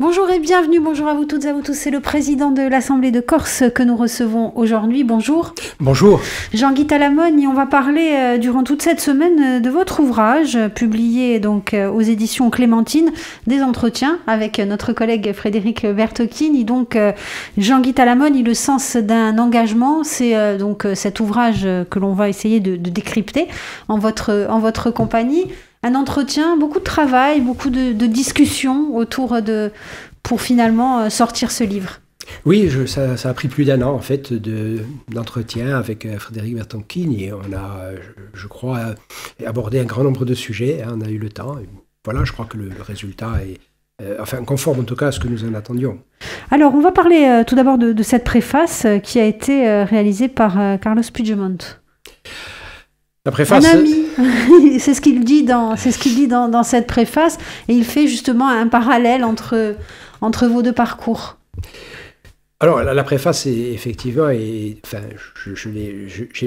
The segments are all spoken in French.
Bonjour et bienvenue, bonjour à vous toutes et à vous tous. C'est le président de l'Assemblée de Corse que nous recevons aujourd'hui. Bonjour. Bonjour. Jean-Guy Talamongne, et on va parler durant toute cette semaine de votre ouvrage, publié donc aux éditions Clémentine, des entretiens avec notre collègue Frédéric Bertocchini. Donc Jean-Guy Talamongne, le sens d'un engagement, c'est donc cet ouvrage que l'on va essayer de décrypter en votre compagnie. Un entretien, beaucoup de travail, beaucoup de discussions pour finalement sortir ce livre. Oui, ça a pris plus d'1 an en fait d'entretien avec Frédéric Bertocchini et on a, je crois, abordé un grand nombre de sujets. On a eu le temps. Et voilà, je crois que le résultat est conforme en tout cas à ce que nous en attendions. Alors, on va parler tout d'abord de cette préface qui a été réalisée par Carlos Puigdemont. La préface, un ami, c'est ce qu'il dit dans cette préface, et il fait justement un parallèle entre vos deux parcours. Alors, la préface, effectivement, j'ai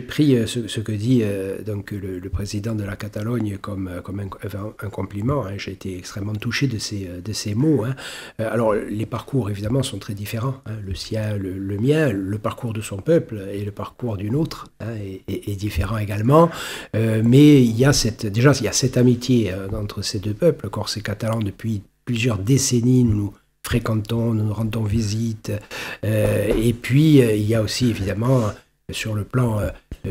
pris ce que dit donc le président de la Catalogne comme un compliment. Hein. J'ai été extrêmement touché de ces mots. Hein. Alors, les parcours, évidemment, sont très différents. Hein. Le sien, le mien, le parcours de son peuple et le parcours d'une autre est différent également. Mais il y a cette amitié entre ces deux peuples, corse et catalan, depuis plusieurs décennies. Nous fréquentons, nous rendons visite. Et puis, il y a aussi, évidemment, sur le plan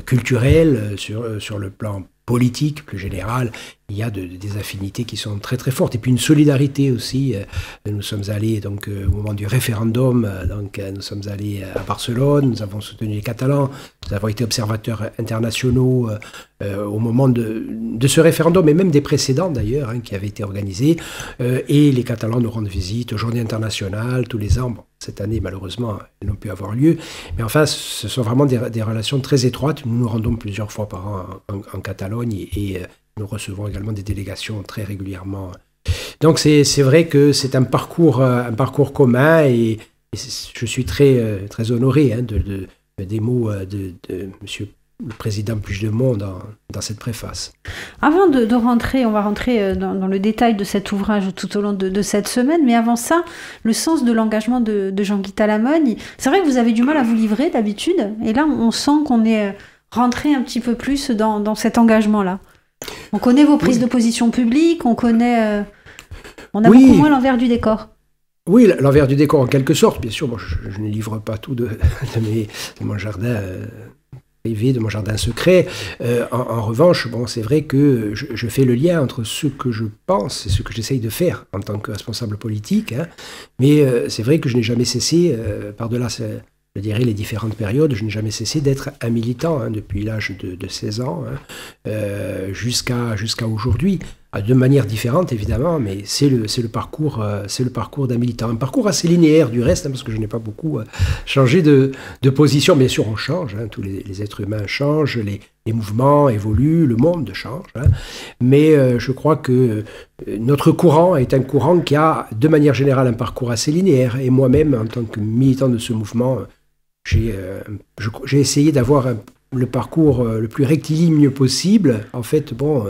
culturel, sur le plan politique, plus général, il y a des affinités qui sont très très fortes. Et puis une solidarité aussi. Nous sommes allés donc, au moment du référendum, nous sommes allés à Barcelone, nous avons soutenu les Catalans, nous avons été observateurs internationaux au moment de ce référendum, et même des précédents d'ailleurs, hein, qui avaient été organisés. Et les Catalans nous rendent visite aux Journées internationales tous les ans. Bon, cette année, malheureusement, elles n'ont pu avoir lieu. Mais enfin, ce sont vraiment des relations très étroites. Nous nous rendons plusieurs fois par an en Catalogne et nous recevons également des délégations très régulièrement. Donc c'est vrai que c'est un parcours commun et je suis très, très honoré hein, des mots de monsieur le président Puigdemont dans cette préface. Avant de rentrer, on va rentrer dans le détail de cet ouvrage tout au long de cette semaine, mais avant ça, le sens de l'engagement de Jean-Guy Talamongne. C'est vrai que vous avez du mal à vous livrer d'habitude, et là on sent qu'on est rentré un petit peu plus dans cet engagement-là. On connaît vos prises de position publiques, on a beaucoup moins l'envers du décor. Oui, l'envers du décor en quelque sorte, bien sûr. Bon, je ne livre pas tout de mon jardin privé, de mon jardin secret. En revanche, bon, c'est vrai que je fais le lien entre ce que je pense et ce que j'essaye de faire en tant que responsable politique. Hein. Mais c'est vrai que je n'ai jamais cessé, par-delà je dirais les différentes périodes, je n'ai jamais cessé d'être un militant hein, depuis l'âge de 16 ans hein, jusqu'à aujourd'hui. De manière différente évidemment, mais c'est le parcours d'un militant. Un parcours assez linéaire du reste, hein, parce que je n'ai pas beaucoup changé de position. Bien sûr, on change, hein, tous les êtres humains changent, les mouvements évoluent, le monde change. Hein, mais je crois que notre courant est un courant qui a, de manière générale, un parcours assez linéaire. Et moi-même, en tant que militant de ce mouvement, j'ai essayé d'avoir le parcours le plus rectiligne possible. En fait, bon,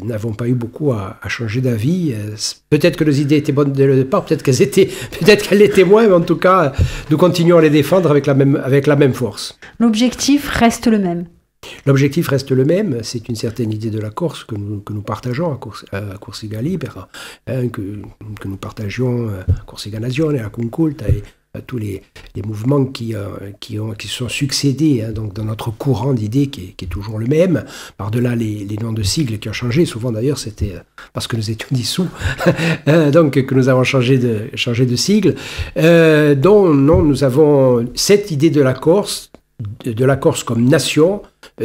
n'avons pas eu beaucoup à changer d'avis. Peut-être que nos idées étaient bonnes dès le départ, peut-être qu'elles l'étaient moins, mais en tout cas, nous continuons à les défendre avec la même force. L'objectif reste le même. L'objectif reste le même, c'est une certaine idée de la Corse que nous partageons à Corsica Libera, hein, que nous partagions à Corsica Nazione, à Conculta et à tous les mouvements qui se sont succédés hein, donc dans notre courant d'idées qui est toujours le même. Par-delà les noms de sigles qui ont changé, souvent d'ailleurs c'était parce que nous étions dissous, donc que nous avons changé de sigle. Nous avons cette idée de la Corse comme nation.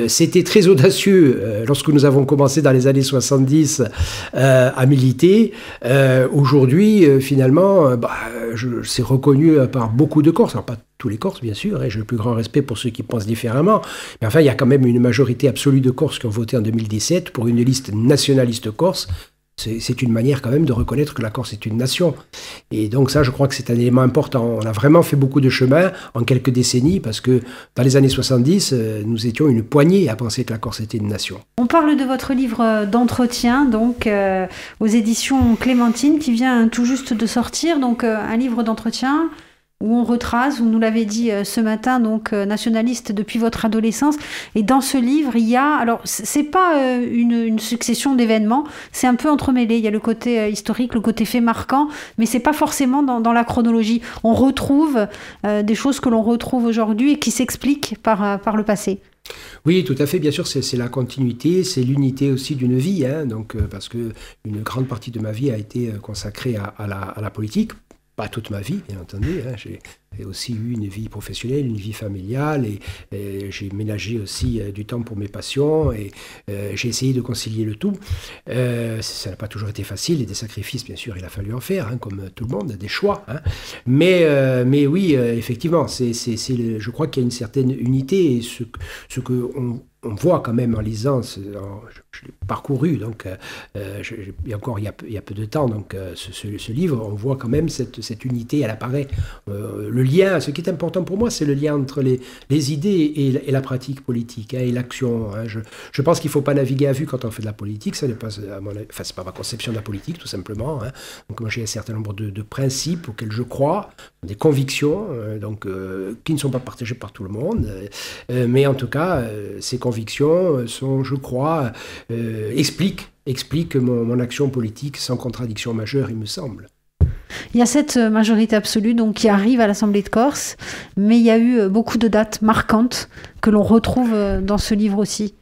C'était très audacieux lorsque nous avons commencé dans les années 70 à militer. Aujourd'hui, finalement, c'est reconnu par beaucoup de Corses. Alors, pas tous les Corses, bien sûr, et j'ai le plus grand respect pour ceux qui pensent différemment. Mais enfin, il y a quand même une majorité absolue de Corses qui ont voté en 2017 pour une liste nationaliste corse. c'est une manière quand même de reconnaître que la Corse est une nation. Et donc ça, je crois que c'est un élément important. On a vraiment fait beaucoup de chemin en quelques décennies, parce que dans les années 70, nous étions une poignée à penser que la Corse était une nation. On parle de votre livre d'entretien, donc aux éditions Clémentine, qui vient tout juste de sortir, donc un livre d'entretien où on retrace, vous nous l'avez dit ce matin, donc nationaliste depuis votre adolescence. Et dans ce livre, il y a, alors c'est pas une succession d'événements, c'est un peu entremêlé. Il y a le côté historique, le côté fait marquant, mais c'est pas forcément dans la chronologie. On retrouve des choses que l'on retrouve aujourd'hui et qui s'expliquent par le passé. Oui, tout à fait. Bien sûr, c'est la continuité, c'est l'unité aussi d'une vie, hein, donc, parce que une grande partie de ma vie a été consacrée à la politique. Pas toute ma vie, bien entendu. Hein. J'ai aussi eu une vie professionnelle, une vie familiale, et j'ai ménagé aussi du temps pour mes passions, et j'ai essayé de concilier le tout. Ça n'a pas toujours été facile, et des sacrifices, bien sûr, il a fallu en faire, hein, comme tout le monde, des choix. Hein. Mais oui, effectivement, je crois qu'il y a une certaine unité, et ce qu'on voit quand même en lisant, je l'ai parcouru, donc il y a peu de temps, donc ce livre, on voit quand même cette unité, elle apparaît. Le lien, ce qui est important pour moi, c'est le lien entre les idées et la pratique politique, hein, et l'action. Hein. Je pense qu'il ne faut pas naviguer à vue quand on fait de la politique, ça n'est pas, c'est pas ma conception de la politique, tout simplement. Hein. Donc moi j'ai un certain nombre de principes auxquels je crois, des convictions, qui ne sont pas partagées par tout le monde, mais en tout cas, ces convictions sont, je crois, expliquent mon action politique sans contradiction majeure, il me semble. Il y a cette majorité absolue donc, qui arrive à l'Assemblée de Corse, mais il y a eu beaucoup de dates marquantes que l'on retrouve dans ce livre aussi.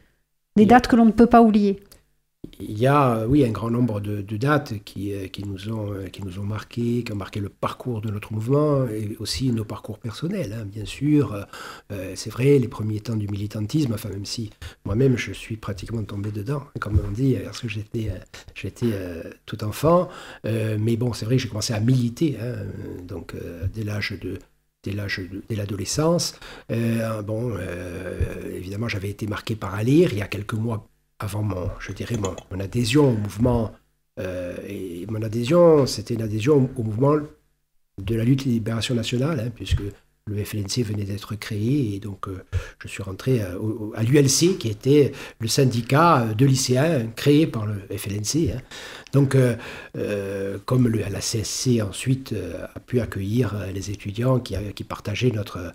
Des dates que l'on ne peut pas oublier. Il y a, oui, un grand nombre de dates qui nous ont marqué, qui ont marqué le parcours de notre mouvement, et aussi nos parcours personnels, hein, bien sûr. C'est vrai, les premiers temps du militantisme, enfin, même si moi-même je suis pratiquement tombé dedans, comme on dit, parce que j'étais tout enfant. Mais bon, c'est vrai que j'ai commencé à militer, hein, donc dès l'adolescence. Évidemment, j'avais été marqué par Alire il y a quelques mois avant mon adhésion au mouvement. Et mon adhésion, c'était une adhésion au mouvement de la lutte et libération nationale, hein, puisque le FLNC venait d'être créé, et donc je suis rentré à l'ULC, qui était le syndicat de lycéens créé par le FLNC. Hein. Donc, comme la CSC ensuite a pu accueillir les étudiants qui partageaient notre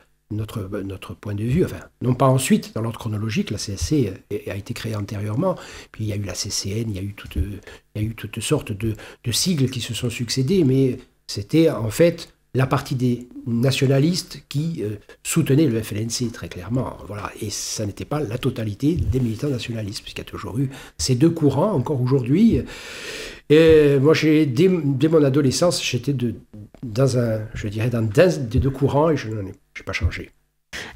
point de vue, enfin, non pas ensuite, dans l'ordre chronologique, la CSC a été créée antérieurement, puis il y a eu la CCN, il y a eu toutes sortes de sigles qui se sont succédés, mais c'était en fait la partie des nationalistes qui soutenaient le FLNC, très clairement. Voilà. Et ça n'était pas la totalité des militants nationalistes, puisqu'il y a toujours eu ces deux courants, encore aujourd'hui. Et moi, dès mon adolescence, j'étais dans un des deux courants, et je n'ai pas changé.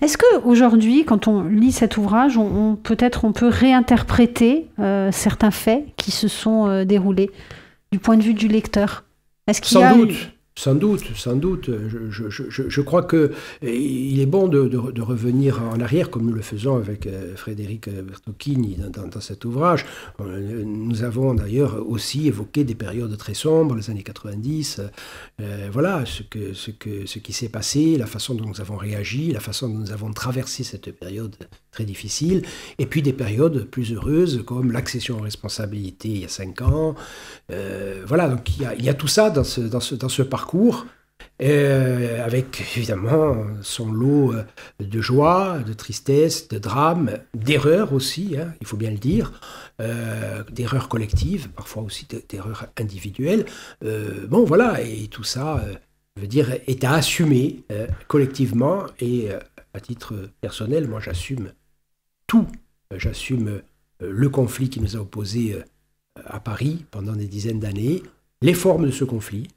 Est-ce qu'aujourd'hui, quand on lit cet ouvrage, peut-être on peut réinterpréter certains faits qui se sont déroulés du point de vue du lecteur? Est-ce qu'il y a Sans doute. Je crois qu'il est bon de revenir en arrière, comme nous le faisons avec Frédéric Bertocchini dans cet ouvrage. Nous avons d'ailleurs aussi évoqué des périodes très sombres, les années 90. Voilà, ce qui s'est passé, la façon dont nous avons réagi, la façon dont nous avons traversé cette période très difficile. Et puis des périodes plus heureuses, comme l'accession aux responsabilités il y a 5 ans. Voilà, donc il y a tout ça dans ce parcours, avec évidemment son lot de joie, de tristesse, de drame, d'erreurs aussi, hein, il faut bien le dire, d'erreurs collectives, parfois aussi d'erreurs individuelles. Bon, voilà, et tout ça, je veux dire, est à assumer collectivement, et à titre personnel, moi j'assume tout. J'assume le conflit qui nous a opposés à Paris pendant des dizaines d'années, les formes de ce conflit,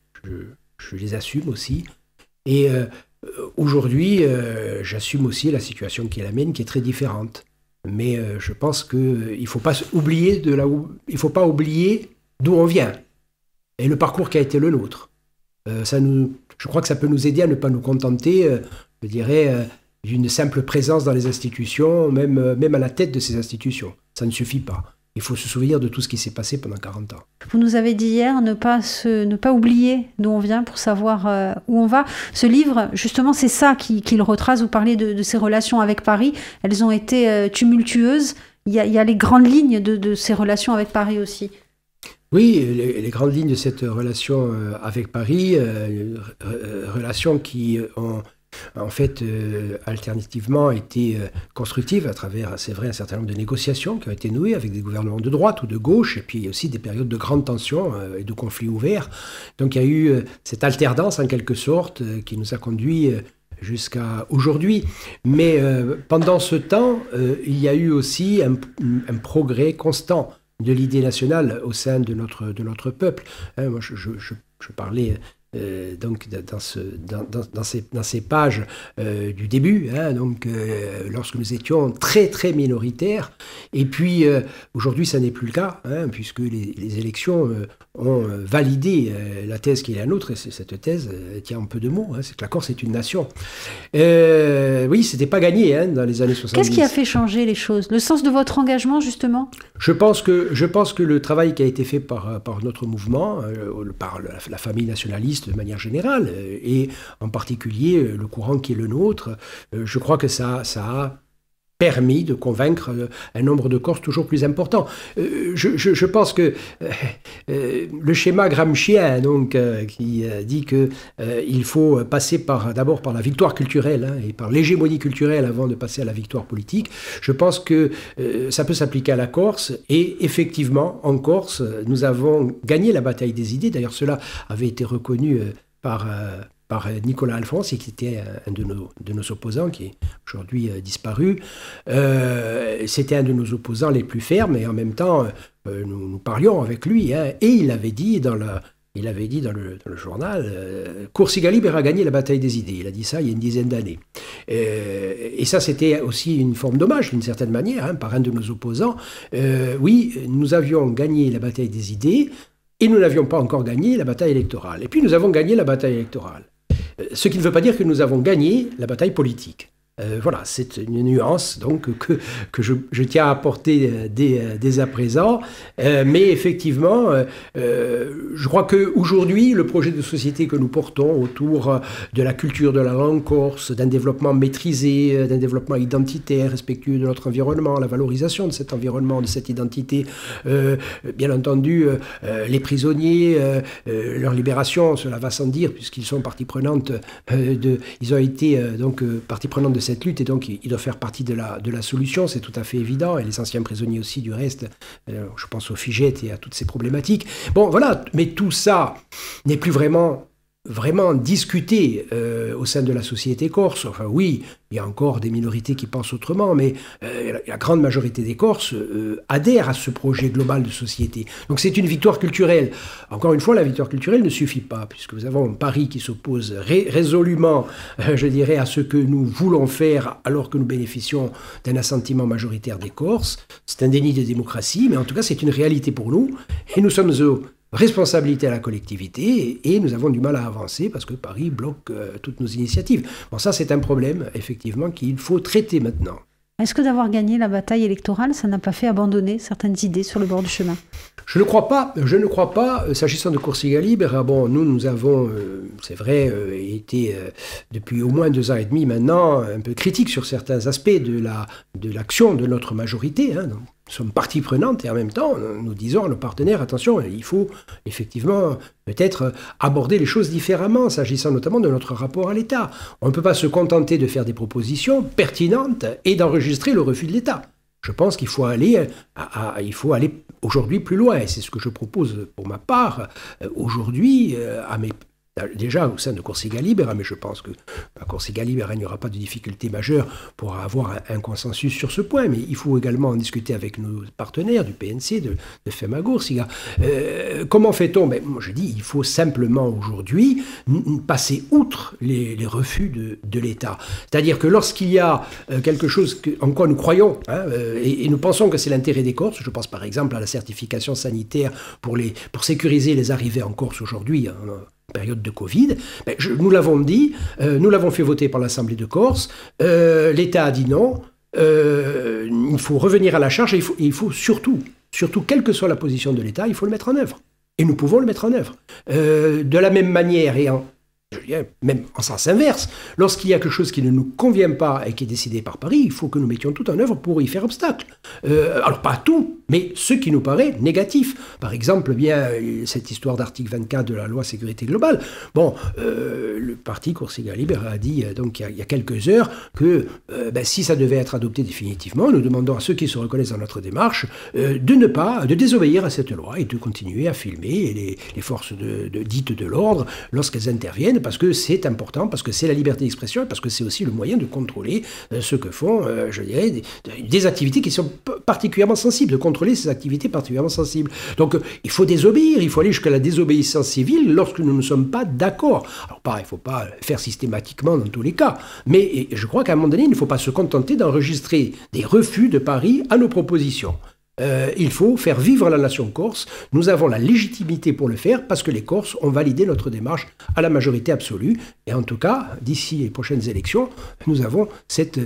je les assume aussi. Et aujourd'hui, j'assume aussi la situation qui est la mienne, qui est très différente. Mais je pense qu'il ne faut pas oublier d'où on vient et le parcours qui a été le nôtre. Je crois que ça peut nous aider à ne pas nous contenter, je dirais, d'une simple présence dans les institutions, même à la tête de ces institutions. Ça ne suffit pas. il faut se souvenir de tout ce qui s'est passé pendant 40 ans. Vous nous avez dit hier ne pas oublier d'où on vient pour savoir où on va. Ce livre, justement, c'est ça qui le retrace. Vous parlez de ces relations avec Paris. Elles ont été tumultueuses. Il y a les grandes lignes de ces relations avec Paris aussi. Oui, les grandes lignes de cette relation avec Paris, relations qui ont en fait alternativement été constructives à travers, c'est vrai, un certain nombre de négociations qui ont été nouées avec des gouvernements de droite ou de gauche, et puis aussi des périodes de grandes tensions et de conflits ouverts. Donc il y a eu cette alternance en quelque sorte qui nous a conduits jusqu'à aujourd'hui. Mais pendant ce temps, il y a eu aussi un progrès constant de l'idée nationale au sein de notre peuple. Moi, je parlais donc dans ces pages du début, donc lorsque nous étions très très minoritaires, et puis aujourd'hui ça n'est plus le cas, puisque les élections ont validé la thèse qui est la nôtre, et cette thèse tient en peu de mots, c'est que la Corse est une nation. Oui, c'était pas gagné dans les années 70. Qu'est-ce qui a fait changer les choses? Le sens de votre engagement, justement? Je pense que le travail qui a été fait par notre mouvement, par la famille nationaliste de manière générale, et en particulier le courant qui est le nôtre, je crois que ça a permis de convaincre un nombre de Corses toujours plus important. Je pense que le schéma gramscien donc, qui dit qu'il faut passer d'abord par la victoire culturelle et par l'hégémonie culturelle avant de passer à la victoire politique, je pense que ça peut s'appliquer à la Corse, et effectivement, en Corse, nous avons gagné la bataille des idées. D'ailleurs, cela avait été reconnu par Nicolas Alphonse, qui était un de nos opposants, qui est aujourd'hui disparu. C'était un de nos opposants les plus fermes, et en même temps, nous parlions avec lui, et il avait dit dans le journal, Corsica Libera a gagné la bataille des idées. Il a dit ça il y a une dizaine d'années. Et ça, c'était aussi une forme d'hommage, d'une certaine manière, par un de nos opposants. Oui, nous avions gagné la bataille des idées, et nous n'avions pas encore gagné la bataille électorale. Et puis nous avons gagné la bataille électorale. Ce qui ne veut pas dire que nous avons gagné la bataille politique. Voilà, c'est une nuance donc que je tiens à apporter dès à présent. Mais effectivement, je crois qu'aujourd'hui, le projet de société que nous portons autour de la culture de la langue corse, d'un développement maîtrisé, d'un développement identitaire, respectueux de notre environnement, la valorisation de cet environnement, de cette identité, bien entendu, les prisonniers, leur libération, cela va sans dire, puisqu'ils sont partie prenante ils ont été donc partie prenante de cette lutte, et donc ils doivent faire partie de la solution, c'est tout à fait évident, et les anciens prisonniers aussi du reste, je pense aux Figettes et à toutes ces problématiques. Bon, voilà, mais tout ça n'est plus vraiment discuté au sein de la société corse. Enfin oui, il y a encore des minorités qui pensent autrement, mais la grande majorité des Corses adhèrent à ce projet global de société. Donc c'est une victoire culturelle. Encore une fois, la victoire culturelle ne suffit pas, puisque nous avons Paris qui s'oppose résolument, je dirais, à ce que nous voulons faire, alors que nous bénéficions d'un assentiment majoritaire des Corses. C'est un déni de démocratie, mais en tout cas c'est une réalité pour nous, et nous sommes responsabilité à la collectivité, et nous avons du mal à avancer parce que Paris bloque toutes nos initiatives. Bon, ça c'est un problème, effectivement, qu'il faut traiter maintenant. Est-ce que d'avoir gagné la bataille électorale, ça n'a pas fait abandonner certaines idées sur le bord du chemin? Je ne crois pas. S'agissant de Corsica Libera, bon, nous avons, c'est vrai, été depuis au moins 2 ans et demi maintenant un peu critiques sur certains aspects de l'action de notre majorité. Donc, nous sommes partie prenante, et en même temps, nous disons à nos partenaires, attention, il faut effectivement peut-être aborder les choses différemment, s'agissant notamment de notre rapport à l'État. On ne peut pas se contenter de faire des propositions pertinentes et d'enregistrer le refus de l'État. Je pense qu'il faut aller aujourd'hui plus loin, et c'est ce que je propose pour ma part aujourd'hui déjà au sein de Corsica Libera, mais je pense que à Corsica Libera, il n'y aura pas de difficulté majeure pour avoir un consensus sur ce point, mais il faut également en discuter avec nos partenaires du PNC, de FEMA-Corsica. Comment fait-on? Moi je dis, il faut simplement aujourd'hui passer outre les refus de l'État. C'est-à-dire que lorsqu'il y a quelque chose en quoi nous croyons, et nous pensons que c'est l'intérêt des Corses, je pense par exemple à la certification sanitaire pour sécuriser les arrivées en Corse aujourd'hui, période de Covid, nous l'avons dit, nous l'avons fait voter par l'Assemblée de Corse, l'État a dit non, il faut revenir à la charge, et il faut surtout surtout quelle que soit la position de l'État, il faut le mettre en œuvre. Et nous pouvons le mettre en œuvre. De la même manière et même en sens inverse, lorsqu'il y a quelque chose qui ne nous convient pas et qui est décidé par Paris, il faut que nous mettions tout en œuvre pour y faire obstacle. Alors pas tout, mais ce qui nous paraît négatif. Par exemple, bien cette histoire d'article 24 de la loi sécurité globale. Bon, le parti Corsica Libre a dit donc il y a quelques heures que si ça devait être adopté définitivement, nous demandons à ceux qui se reconnaissent dans notre démarche de désobéir à cette loi et de continuer à filmer les forces dites de l'ordre lorsqu'elles interviennent, parce que c'est important, parce que c'est la liberté d'expression et parce que c'est aussi le moyen de contrôler ce que font, je dirais, des activités qui sont particulièrement sensibles, de contrôler ces activités particulièrement sensibles. Donc il faut désobéir, il faut aller jusqu'à la désobéissance civile lorsque nous ne sommes pas d'accord. Alors il ne faut pas faire systématiquement dans tous les cas, mais je crois qu'à un moment donné, il ne faut pas se contenter d'enregistrer des refus de Paris à nos propositions. Il faut faire vivre la nation corse. Nous avons la légitimité pour le faire parce que les Corses ont validé notre démarche à la majorité absolue. Et en tout cas, d'ici les prochaines élections, nous avons cette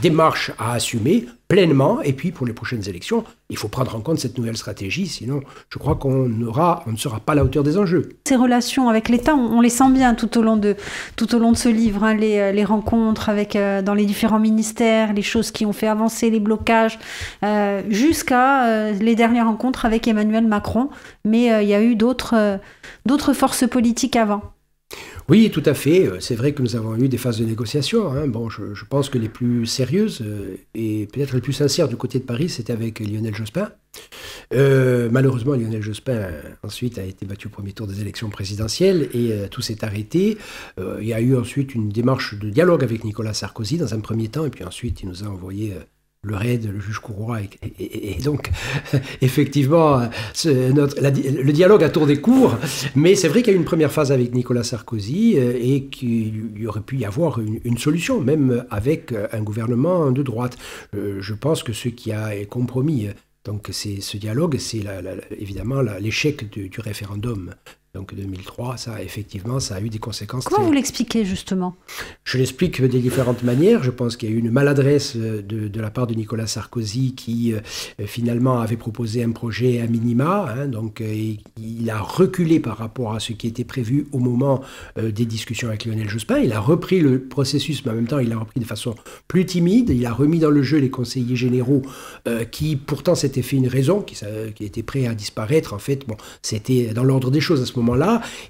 démarche à assumer pleinement. Et puis pour les prochaines élections, il faut prendre en compte cette nouvelle stratégie. Sinon, je crois qu'on ne sera pas à la hauteur des enjeux. Ces relations avec l'État, on les sent bien tout au long de ce livre, hein, les rencontres dans les différents ministères, les choses qui ont fait avancer les blocages, jusqu'à les dernières rencontres avec Emmanuel Macron. Mais il y a eu d'autres forces politiques avant. Oui, tout à fait. C'est vrai que nous avons eu des phases de négociation. Hein. Bon, je pense que les plus sérieuses et peut-être les plus sincères du côté de Paris, c'était avec Lionel Jospin. Malheureusement, Lionel Jospin ensuite a été battu au premier tour des élections présidentielles et tout s'est arrêté. Il y a eu ensuite une démarche de dialogue avec Nicolas Sarkozy dans un premier temps et puis ensuite il nous a envoyé le RAID, le juge Couroy, et donc, effectivement, le dialogue a tourné court, mais c'est vrai qu'il y a eu une première phase avec Nicolas Sarkozy et qu'il y aurait pu y avoir une solution, même avec un gouvernement de droite. Je pense que ce qui a compromis donc, ce dialogue, c'est évidemment l'échec du référendum. Donc 2003, ça a eu des conséquences. Comment vous l'expliquez justement ? Je l'explique de différentes manières. Je pense qu'il y a eu une maladresse de la part de Nicolas Sarkozy qui finalement avait proposé un projet à minima. Hein, donc il a reculé par rapport à ce qui était prévu au moment des discussions avec Lionel Jospin. Il a repris le processus, mais en même temps il l'a repris de façon plus timide. Il a remis dans le jeu les conseillers généraux qui pourtant s'étaient fait une raison, qui étaient prêts à disparaître. En fait, bon, c'était dans l'ordre des choses à ce moment-là.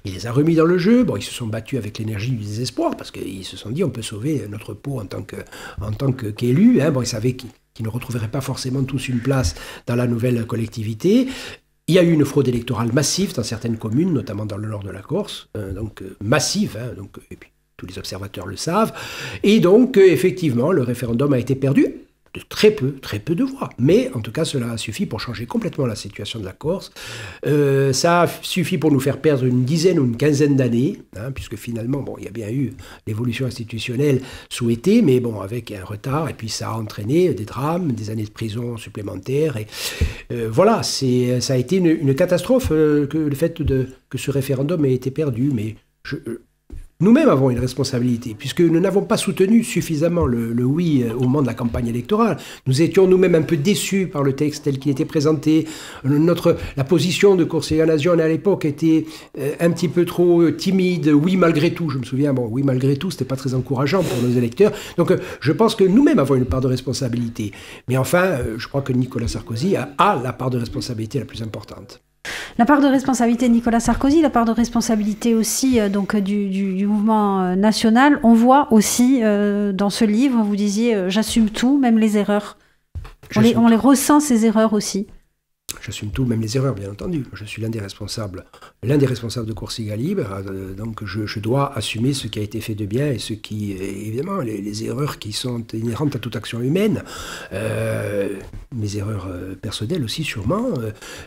Il les a remis dans le jeu. Bon, ils se sont battus avec l'énergie du désespoir parce qu'ils se sont dit on peut sauver notre peau en tant qu'élus. Hein. Bon, ils savaient qu'ils ne retrouveraient pas forcément tous une place dans la nouvelle collectivité. Il y a eu une fraude électorale massive dans certaines communes, notamment dans le nord de la Corse, massive. Hein, et puis tous les observateurs le savent. Et donc, effectivement, le référendum a été perdu. De très peu de voix. Mais en tout cas, cela a suffi pour changer complètement la situation de la Corse. Ça a suffi pour nous faire perdre une dizaine ou une quinzaine d'années, hein, puisque finalement, bon, il y a bien eu l'évolution institutionnelle souhaitée, mais bon, avec un retard, et puis ça a entraîné des drames, des années de prison supplémentaires. Et voilà, ça a été une catastrophe que le fait que ce référendum ait été perdu. Mais nous-mêmes avons une responsabilité, puisque nous n'avons pas soutenu suffisamment le oui au moment de la campagne électorale. Nous étions nous-mêmes un peu déçus par le texte tel qu'il était présenté. La position de Corsica Nation à l'époque était un petit peu trop timide. Oui, malgré tout, je me souviens, oui, malgré tout, c'était pas très encourageant pour nos électeurs. Donc, je pense que nous-mêmes avons une part de responsabilité. Mais enfin, je crois que Nicolas Sarkozy a la part de responsabilité la plus importante. La part de responsabilité de Nicolas Sarkozy, la part de responsabilité aussi du mouvement national. On voit aussi dans ce livre, vous disiez « j'assume tout, même les erreurs ». On les ressent, ces erreurs aussi. J'assume tout, même les erreurs, bien entendu. Je suis l'un des responsables de Corsica Libre, donc je dois assumer ce qui a été fait de bien et ce qui, évidemment, les erreurs qui sont inhérentes à toute action humaine, mes erreurs personnelles aussi sûrement,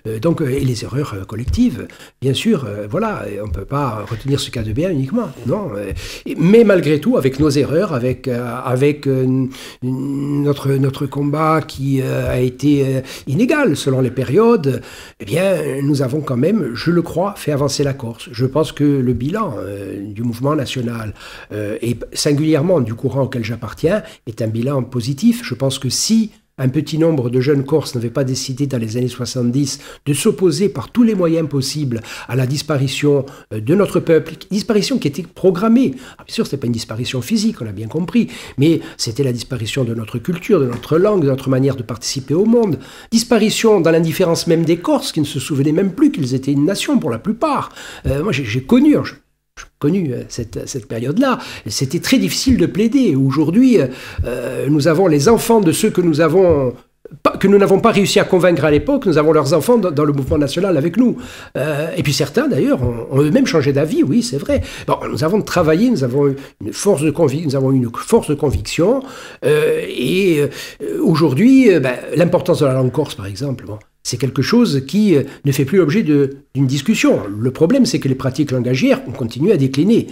et les erreurs collectives, bien sûr, voilà, on ne peut pas retenir ce qu'il y a de bien uniquement, non, mais malgré tout, avec nos erreurs, avec notre combat qui a été inégal selon les périodes, eh bien, nous avons quand même, je le crois, fait avancer la Corse. Je pense que le bilan du mouvement national, et singulièrement du courant auquel j'appartiens, est un bilan positif. Je pense que si un petit nombre de jeunes Corses n'avaient pas décidé dans les années 70 de s'opposer par tous les moyens possibles à la disparition de notre peuple, disparition qui était programmée. Ah, bien sûr, ce n'était pas une disparition physique, on l'a bien compris, mais c'était la disparition de notre culture, de notre langue, de notre manière de participer au monde. Disparition dans l'indifférence même des Corses, qui ne se souvenaient même plus qu'ils étaient une nation pour la plupart. Moi, j'ai connu cette période-là. C'était très difficile de plaider. Aujourd'hui, nous avons les enfants de ceux que nous n'avons pas réussi à convaincre à l'époque. Nous avons leurs enfants dans le mouvement national avec nous. Et puis certains, d'ailleurs, ont eux-mêmes changé d'avis, oui, c'est vrai. Bon, nous avons travaillé, nous avons une force de conviction. Aujourd'hui, l'importance de la langue corse, par exemple, c'est quelque chose qui ne fait plus l'objet d'une discussion. Le problème, c'est que les pratiques langagières ont continué à décliner.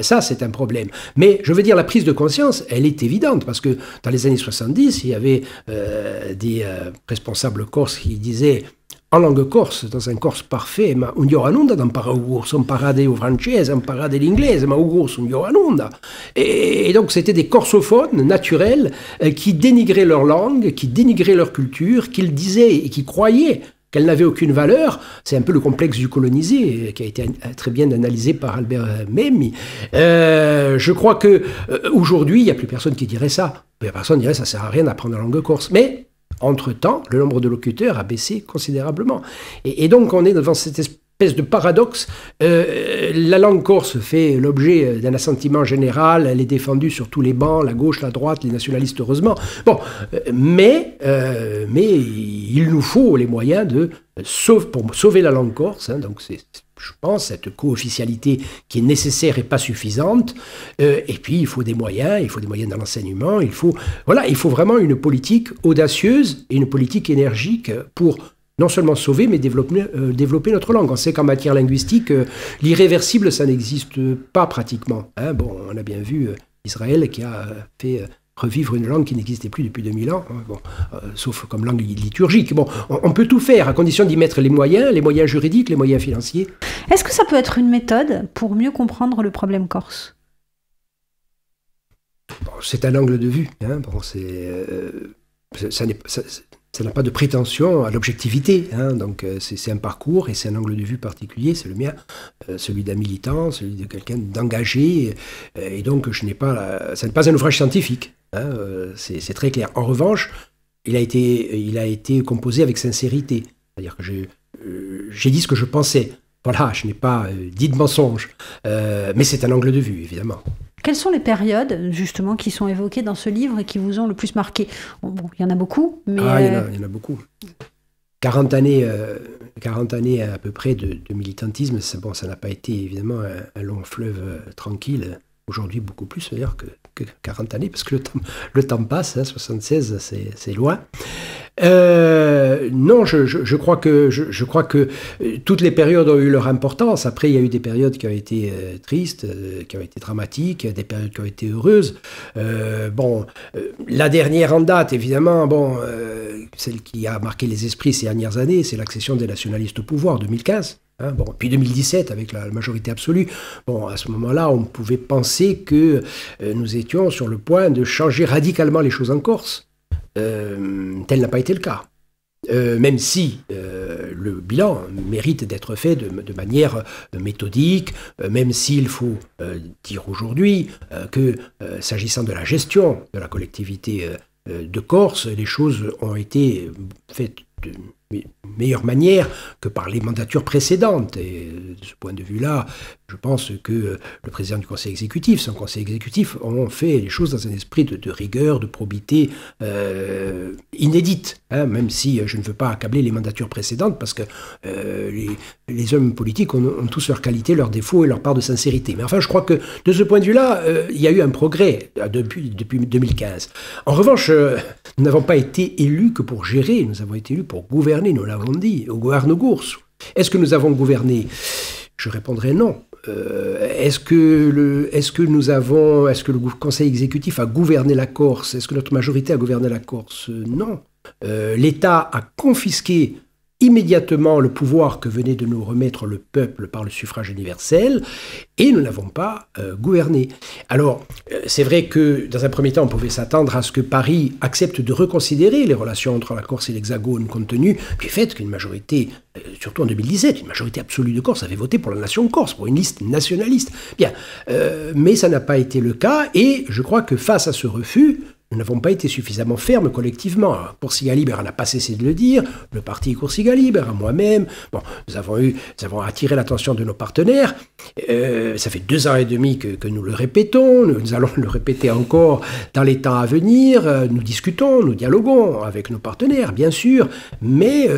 Ça, c'est un problème. Mais je veux dire, la prise de conscience, elle est évidente, parce que dans les années 70, il y avait des responsables corses qui disaient en langue corse, dans un corse parfait, ma un giovanunda non parla ugurso, on parla del francese, on parla de l'inglese, ma ugurso un giovanunda. Et donc c'était des corsophones naturels qui dénigraient leur langue, qui dénigraient leur culture, qu'ils disaient et qui croyaient qu'elle n'avait aucune valeur. C'est un peu le complexe du colonisé qui a été très bien analysé par Albert Memmi. Je crois que aujourd'hui, il n'y a plus personne qui dirait ça. Personne dirait ça sert à rien d'apprendre la langue corse. Mais entre-temps, le nombre de locuteurs a baissé considérablement. Et donc, on est devant cette espèce de paradoxe. La langue corse fait l'objet d'un assentiment général. Elle est défendue sur tous les bancs, la gauche, la droite, les nationalistes, heureusement. Bon, mais il nous faut les moyens pour sauver la langue corse. Donc, je pense, cette co-officialité qui est nécessaire et pas suffisante. Et puis, il faut des moyens dans l'enseignement. Il faut vraiment une politique audacieuse et une politique énergique pour non seulement sauver, mais développer notre langue. On sait qu'en matière linguistique, l'irréversible, ça n'existe pas pratiquement. Bon, on a bien vu Israël qui a fait revivre une langue qui n'existait plus depuis 2000 ans, sauf comme langue liturgique. Bon, on peut tout faire, à condition d'y mettre les moyens juridiques, les moyens financiers. Est-ce que ça peut être une méthode pour mieux comprendre le problème corse ? C'est un angle de vue. Ça n'a pas de prétention à l'objectivité. Donc c'est un parcours et c'est un angle de vue particulier, c'est le mien, celui d'un militant, celui de quelqu'un d'engagé. Et donc ça n'est pas un ouvrage scientifique. C'est très clair. En revanche, il a été composé avec sincérité. C'est-à-dire que j'ai dit ce que je pensais. Voilà, je n'ai pas dit de mensonge. Mais c'est un angle de vue, évidemment. Quelles sont les périodes, justement, qui sont évoquées dans ce livre et qui vous ont le plus marqué ? Bon, il y en a beaucoup, mais... il y en a beaucoup. 40 années à peu près de militantisme, ça n'a pas été, évidemment, un long fleuve tranquille. Aujourd'hui, beaucoup plus, d'ailleurs, que 40 années, parce que le temps passe, 76, c'est loin. Non, je crois que toutes les périodes ont eu leur importance. Après, il y a eu des périodes qui ont été tristes, qui ont été dramatiques, des périodes qui ont été heureuses. La dernière en date, évidemment, celle qui a marqué les esprits ces dernières années, c'est l'accession des nationalistes au pouvoir, 2015. Puis 2017, avec la majorité absolue. À ce moment-là, on pouvait penser que nous étions sur le point de changer radicalement les choses en Corse. Tel n'a pas été le cas. Même si le bilan mérite d'être fait de manière méthodique, même s'il faut dire aujourd'hui que s'agissant de la gestion de la collectivité de Corse, les choses ont été faites de meilleure manière que par les mandatures précédentes. Et de ce point de vue-là, je pense que le président du conseil exécutif, son conseil exécutif, ont fait les choses dans un esprit de rigueur, de probité inédite, même si je ne veux pas accabler les mandatures précédentes, parce que les hommes politiques ont tous leurs qualités, leurs défauts et leur part de sincérité. Mais enfin, je crois que de ce point de vue-là, il y a eu un progrès depuis 2015. En revanche, nous n'avons pas été élus que pour gérer, nous avons été élus pour gouverner, nous l'avons dit, au Governo Gursu. Est-ce que nous avons gouverné ? Je répondrai non. Est-ce que le Conseil exécutif a gouverné la Corse ? Est-ce que notre majorité a gouverné la Corse ? Non. L'État a confisqué immédiatement le pouvoir que venait de nous remettre le peuple par le suffrage universel, et nous n'avons pas gouverné. Alors, c'est vrai que dans un premier temps, on pouvait s'attendre à ce que Paris accepte de reconsidérer les relations entre la Corse et l'Hexagone, compte tenu du fait qu'une majorité, surtout en 2017, une majorité absolue de Corse avait voté pour la nation corse, pour une liste nationaliste. Bien, mais ça n'a pas été le cas, et je crois que face à ce refus, nous n'avons pas été suffisamment fermes collectivement. Corsica Libera n'a pas cessé de le dire, le parti Corsica Libera, moi-même. Bon, nous avons attiré l'attention de nos partenaires. Ça fait 2 ans et demi que nous le répétons. Nous allons le répéter encore dans les temps à venir. Nous discutons, nous dialoguons avec nos partenaires, bien sûr. Mais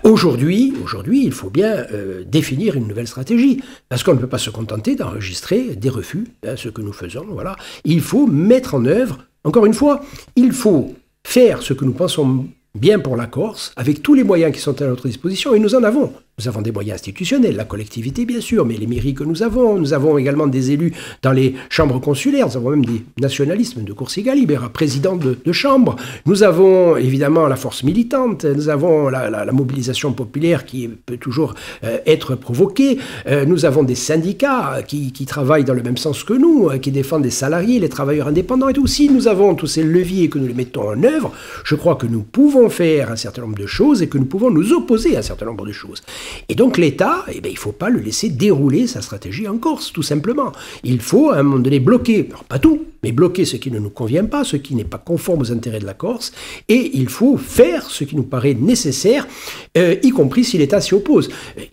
aujourd'hui, il faut bien définir une nouvelle stratégie. Parce qu'on ne peut pas se contenter d'enregistrer des refus, ce que nous faisons. Voilà. Il faut mettre en œuvre. Encore une fois, il faut faire ce que nous pensons bien pour la Corse, avec tous les moyens qui sont à notre disposition, et nous en avons. Nous avons des moyens institutionnels, la collectivité bien sûr, mais les mairies que nous avons également des élus dans les chambres consulaires, nous avons même des nationalistes de Corsica Libera, président de chambre, nous avons évidemment la force militante, nous avons la mobilisation populaire qui peut toujours être provoquée, nous avons des syndicats qui travaillent dans le même sens que nous, qui défendent les salariés, les travailleurs indépendants et tout. Si nous avons tous ces leviers et que nous les mettons en œuvre, je crois que nous pouvons faire un certain nombre de choses et que nous pouvons nous opposer à un certain nombre de choses. Et donc l'État, il ne faut pas le laisser dérouler sa stratégie en Corse, tout simplement. Il faut à un moment donné bloquer, alors pas tout, mais bloquer ce qui ne nous convient pas, ce qui n'est pas conforme aux intérêts de la Corse, et il faut faire ce qui nous paraît nécessaire, y compris si l'État s'y oppose.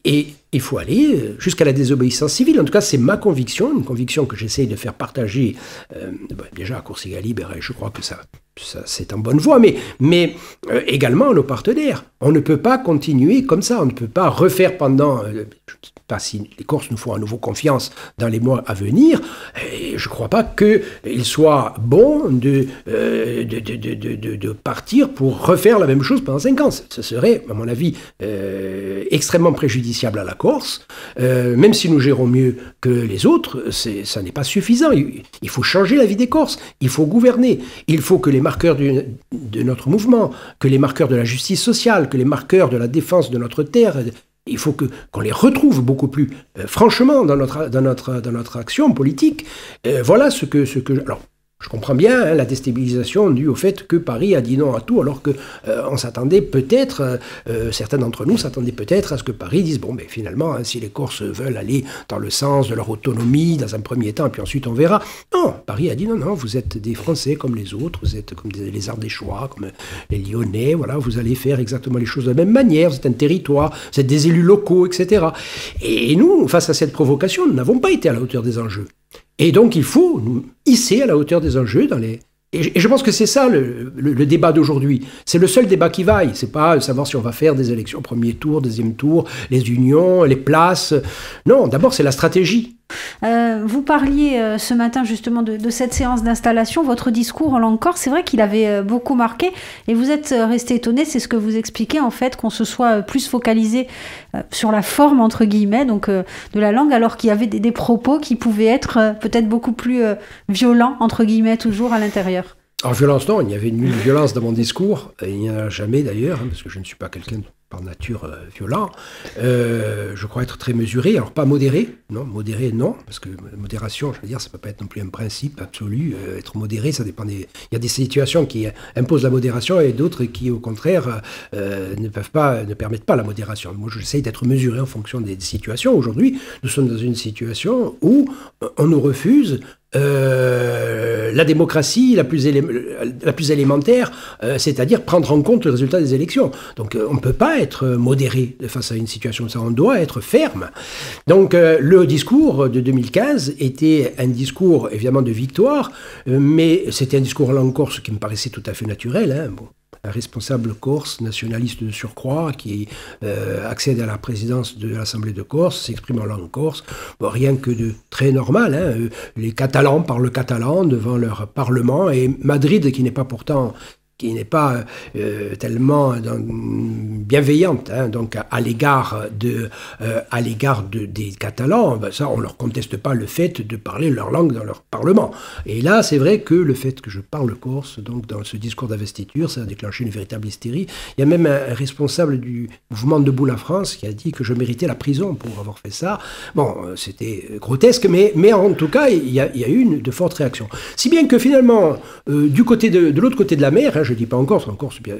Et il faut aller jusqu'à la désobéissance civile. En tout cas, c'est ma conviction, une conviction que j'essaye de faire partager déjà à Corsica Libera, et je crois que ça c'est en bonne voie, mais également à nos partenaires. On ne peut pas continuer comme ça, on ne peut pas refaire pendant... je ne sais pas si les Corses nous font à nouveau confiance dans les mois à venir, et je ne crois pas qu'il soit bon de partir pour refaire la même chose pendant 5 ans. Ce serait, à mon avis, extrêmement préjudiciable à la Corse. Même si nous gérons mieux que les autres, ça n'est pas suffisant. Il faut changer la vie des Corses, il faut gouverner, il faut que les marqueurs de notre mouvement, que les marqueurs de la justice sociale, que les marqueurs de la défense de notre terre, il faut qu'on les retrouve beaucoup plus franchement dans notre action politique. Voilà ce que alors, je comprends bien la déstabilisation due au fait que Paris a dit non à tout, alors que on s'attendait peut-être, certains d'entre nous s'attendaient peut-être à ce que Paris dise bon, ben finalement, si les Corses veulent aller dans le sens de leur autonomie dans un premier temps, puis ensuite on verra. Non, Paris a dit non, vous êtes des Français comme les autres, vous êtes comme les Ardéchois, comme les Lyonnais, voilà, vous allez faire exactement les choses de la même manière, vous êtes un territoire, vous êtes des élus locaux, etc. Et nous, face à cette provocation, nous n'avons pas été à la hauteur des enjeux. Et donc, il faut nous hisser à la hauteur des enjeux Et je pense que c'est ça le débat d'aujourd'hui. C'est le seul débat qui vaille. C'est pas savoir si on va faire des élections premier tour, deuxième tour, les unions, les places. Non, d'abord, c'est la stratégie. Vous parliez ce matin justement de cette séance d'installation, votre discours en langue corse, c'est vrai qu'il avait beaucoup marqué et vous êtes resté étonné, c'est ce que vous expliquez en fait, qu'on se soit plus focalisé sur la forme entre guillemets donc de la langue, alors qu'il y avait des propos qui pouvaient être peut-être beaucoup plus violents entre guillemets toujours à l'intérieur. Alors violence non, il n'y avait nulle violence dans mon discours, et il n'y en a jamais d'ailleurs, parce que je ne suis pas quelqu'un par nature violent. Je crois être très mesuré, alors pas modéré, non, parce que modération, je veux dire, ça ne peut pas être non plus un principe absolu. Être modéré, ça dépend il y a des situations qui imposent la modération et d'autres qui, au contraire, ne permettent pas la modération. Moi, j'essaye d'être mesuré en fonction des situations. Aujourd'hui, nous sommes dans une situation où on nous refuse la démocratie la plus élémentaire, c'est-à-dire prendre en compte le résultat des élections. Donc on ne peut pas être modéré face à une situation comme ça, on doit être ferme. Donc le discours de 2015 était un discours évidemment de victoire, mais c'était un discours en langue corse qui me paraissait tout à fait naturel. Un responsable corse, nationaliste de surcroît, qui accède à la présidence de l'Assemblée de Corse, s'exprime en langue corse. Bon, rien que de très normal. Les Catalans parlent catalan devant leur parlement, et Madrid, qui n'est pas pourtant qui n'est pas tellement bienveillante, hein, donc à l'égard des Catalans, ben ça, on ne leur conteste pas le fait de parler leur langue dans leur parlement. Et là, c'est vrai que le fait que je parle corse, donc dans ce discours d'investiture, ça a déclenché une véritable hystérie. Il y a même un responsable du mouvement Debout la France qui a dit que je méritais la prison pour avoir fait ça. Bon, c'était grotesque, mais en tout cas, il y a eu de fortes réactions. Si bien que finalement, de l'autre côté de la mer, hein, je ne dis pas en Corse, bien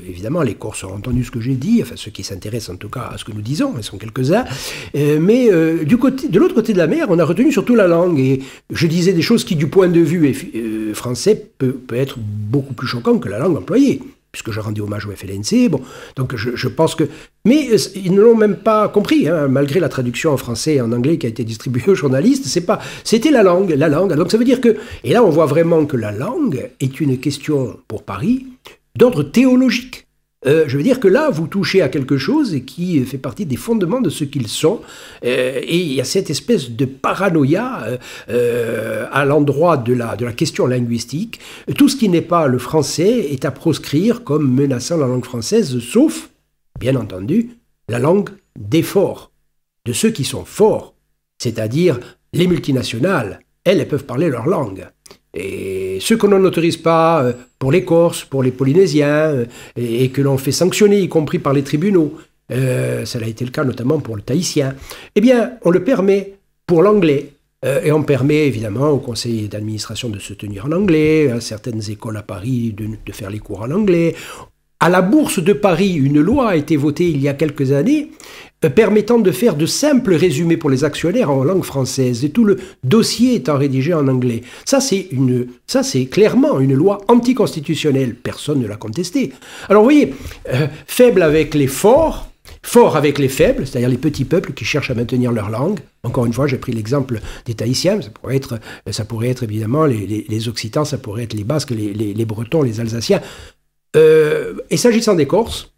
évidemment, les Corses ont entendu ce que j'ai dit, enfin ceux qui s'intéressent en tout cas à ce que nous disons, ils sont quelques-uns, mais de l'autre côté de la mer, on a retenu surtout la langue, et je disais des choses qui, du point de vue français, peut être beaucoup plus choquant que la langue employée, puisque je rendais hommage au FLNC, bon, donc je pense que... Mais ils ne l'ont même pas compris, hein, malgré la traduction en français et en anglais qui a été distribuée aux journalistes, c'était la langue, donc ça veut dire que... Et là, on voit vraiment que la langue est une question, pour Paris, d'ordre théologique. Je veux dire que là, vous touchez à quelque chose qui fait partie des fondements de ce qu'ils sont. Et il y a cette espèce de paranoïa à l'endroit de la question linguistique. Tout ce qui n'est pas le français est à proscrire comme menaçant la langue française, sauf, bien entendu, la langue des forts, de ceux qui sont forts, c'est-à-dire les multinationales. Elles peuvent parler leur langue. Et ceux que l'on n'autorise pas pour les Corses, pour les Polynésiens, et que l'on fait sanctionner, y compris par les tribunaux, ça a été le cas notamment pour le tahitien, eh bien, on le permet pour l'anglais. Et on permet évidemment au conseil d'administration de se tenir en anglais, à certaines écoles à Paris de faire les cours en anglais. À la Bourse de Paris, une loi a été votée il y a quelques années permettant de faire de simples résumés pour les actionnaires en langue française, et tout le dossier étant rédigé en anglais. Ça, c'est clairement une loi anticonstitutionnelle. Personne ne l'a contesté. Alors, vous voyez, faible avec les forts, fort avec les faibles, c'est-à-dire les petits peuples qui cherchent à maintenir leur langue. Encore une fois, j'ai pris l'exemple des Tahitiens, ça pourrait être évidemment les Occitans, ça pourrait être les Basques, les Bretons, les Alsaciens. Et s'agissant des Corses,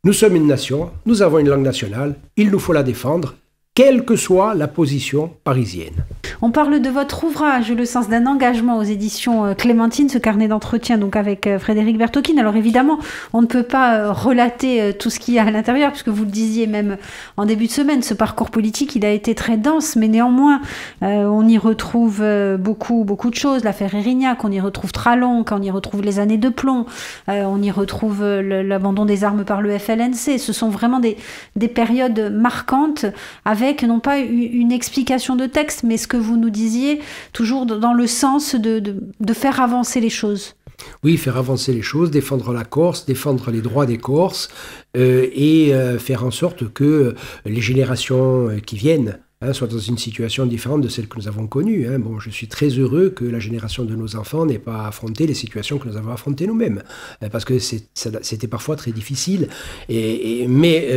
nous sommes une nation, nous avons une langue nationale, il nous faut la défendre, quelle que soit la position parisienne. On parle de votre ouvrage, Le sens d'un engagement, aux éditions Clémentine, ce carnet d'entretien donc avec Frédéric Bertocchine. Alors évidemment, on ne peut pas relater tout ce qu'il y a à l'intérieur, puisque vous le disiez même en début de semaine, ce parcours politique, il a été très dense, mais néanmoins, on y retrouve beaucoup de choses. L'affaire Erignac, on y retrouve Tralonc, on y retrouve les années de plomb, on y retrouve l'abandon des armes par le FLNC. Ce sont vraiment des périodes marquantes, avec non pas une explication de texte, mais ce que vous nous disiez, toujours dans le sens de faire avancer les choses. Oui, faire avancer les choses, défendre la Corse, défendre les droits des Corses, et faire en sorte que les générations qui viennent soient dans une situation différente de celle que nous avons connue. Bon, je suis très heureux que la génération de nos enfants n'ait pas affronté les situations que nous avons affrontées nous-mêmes, parce que c'était parfois très difficile. Mais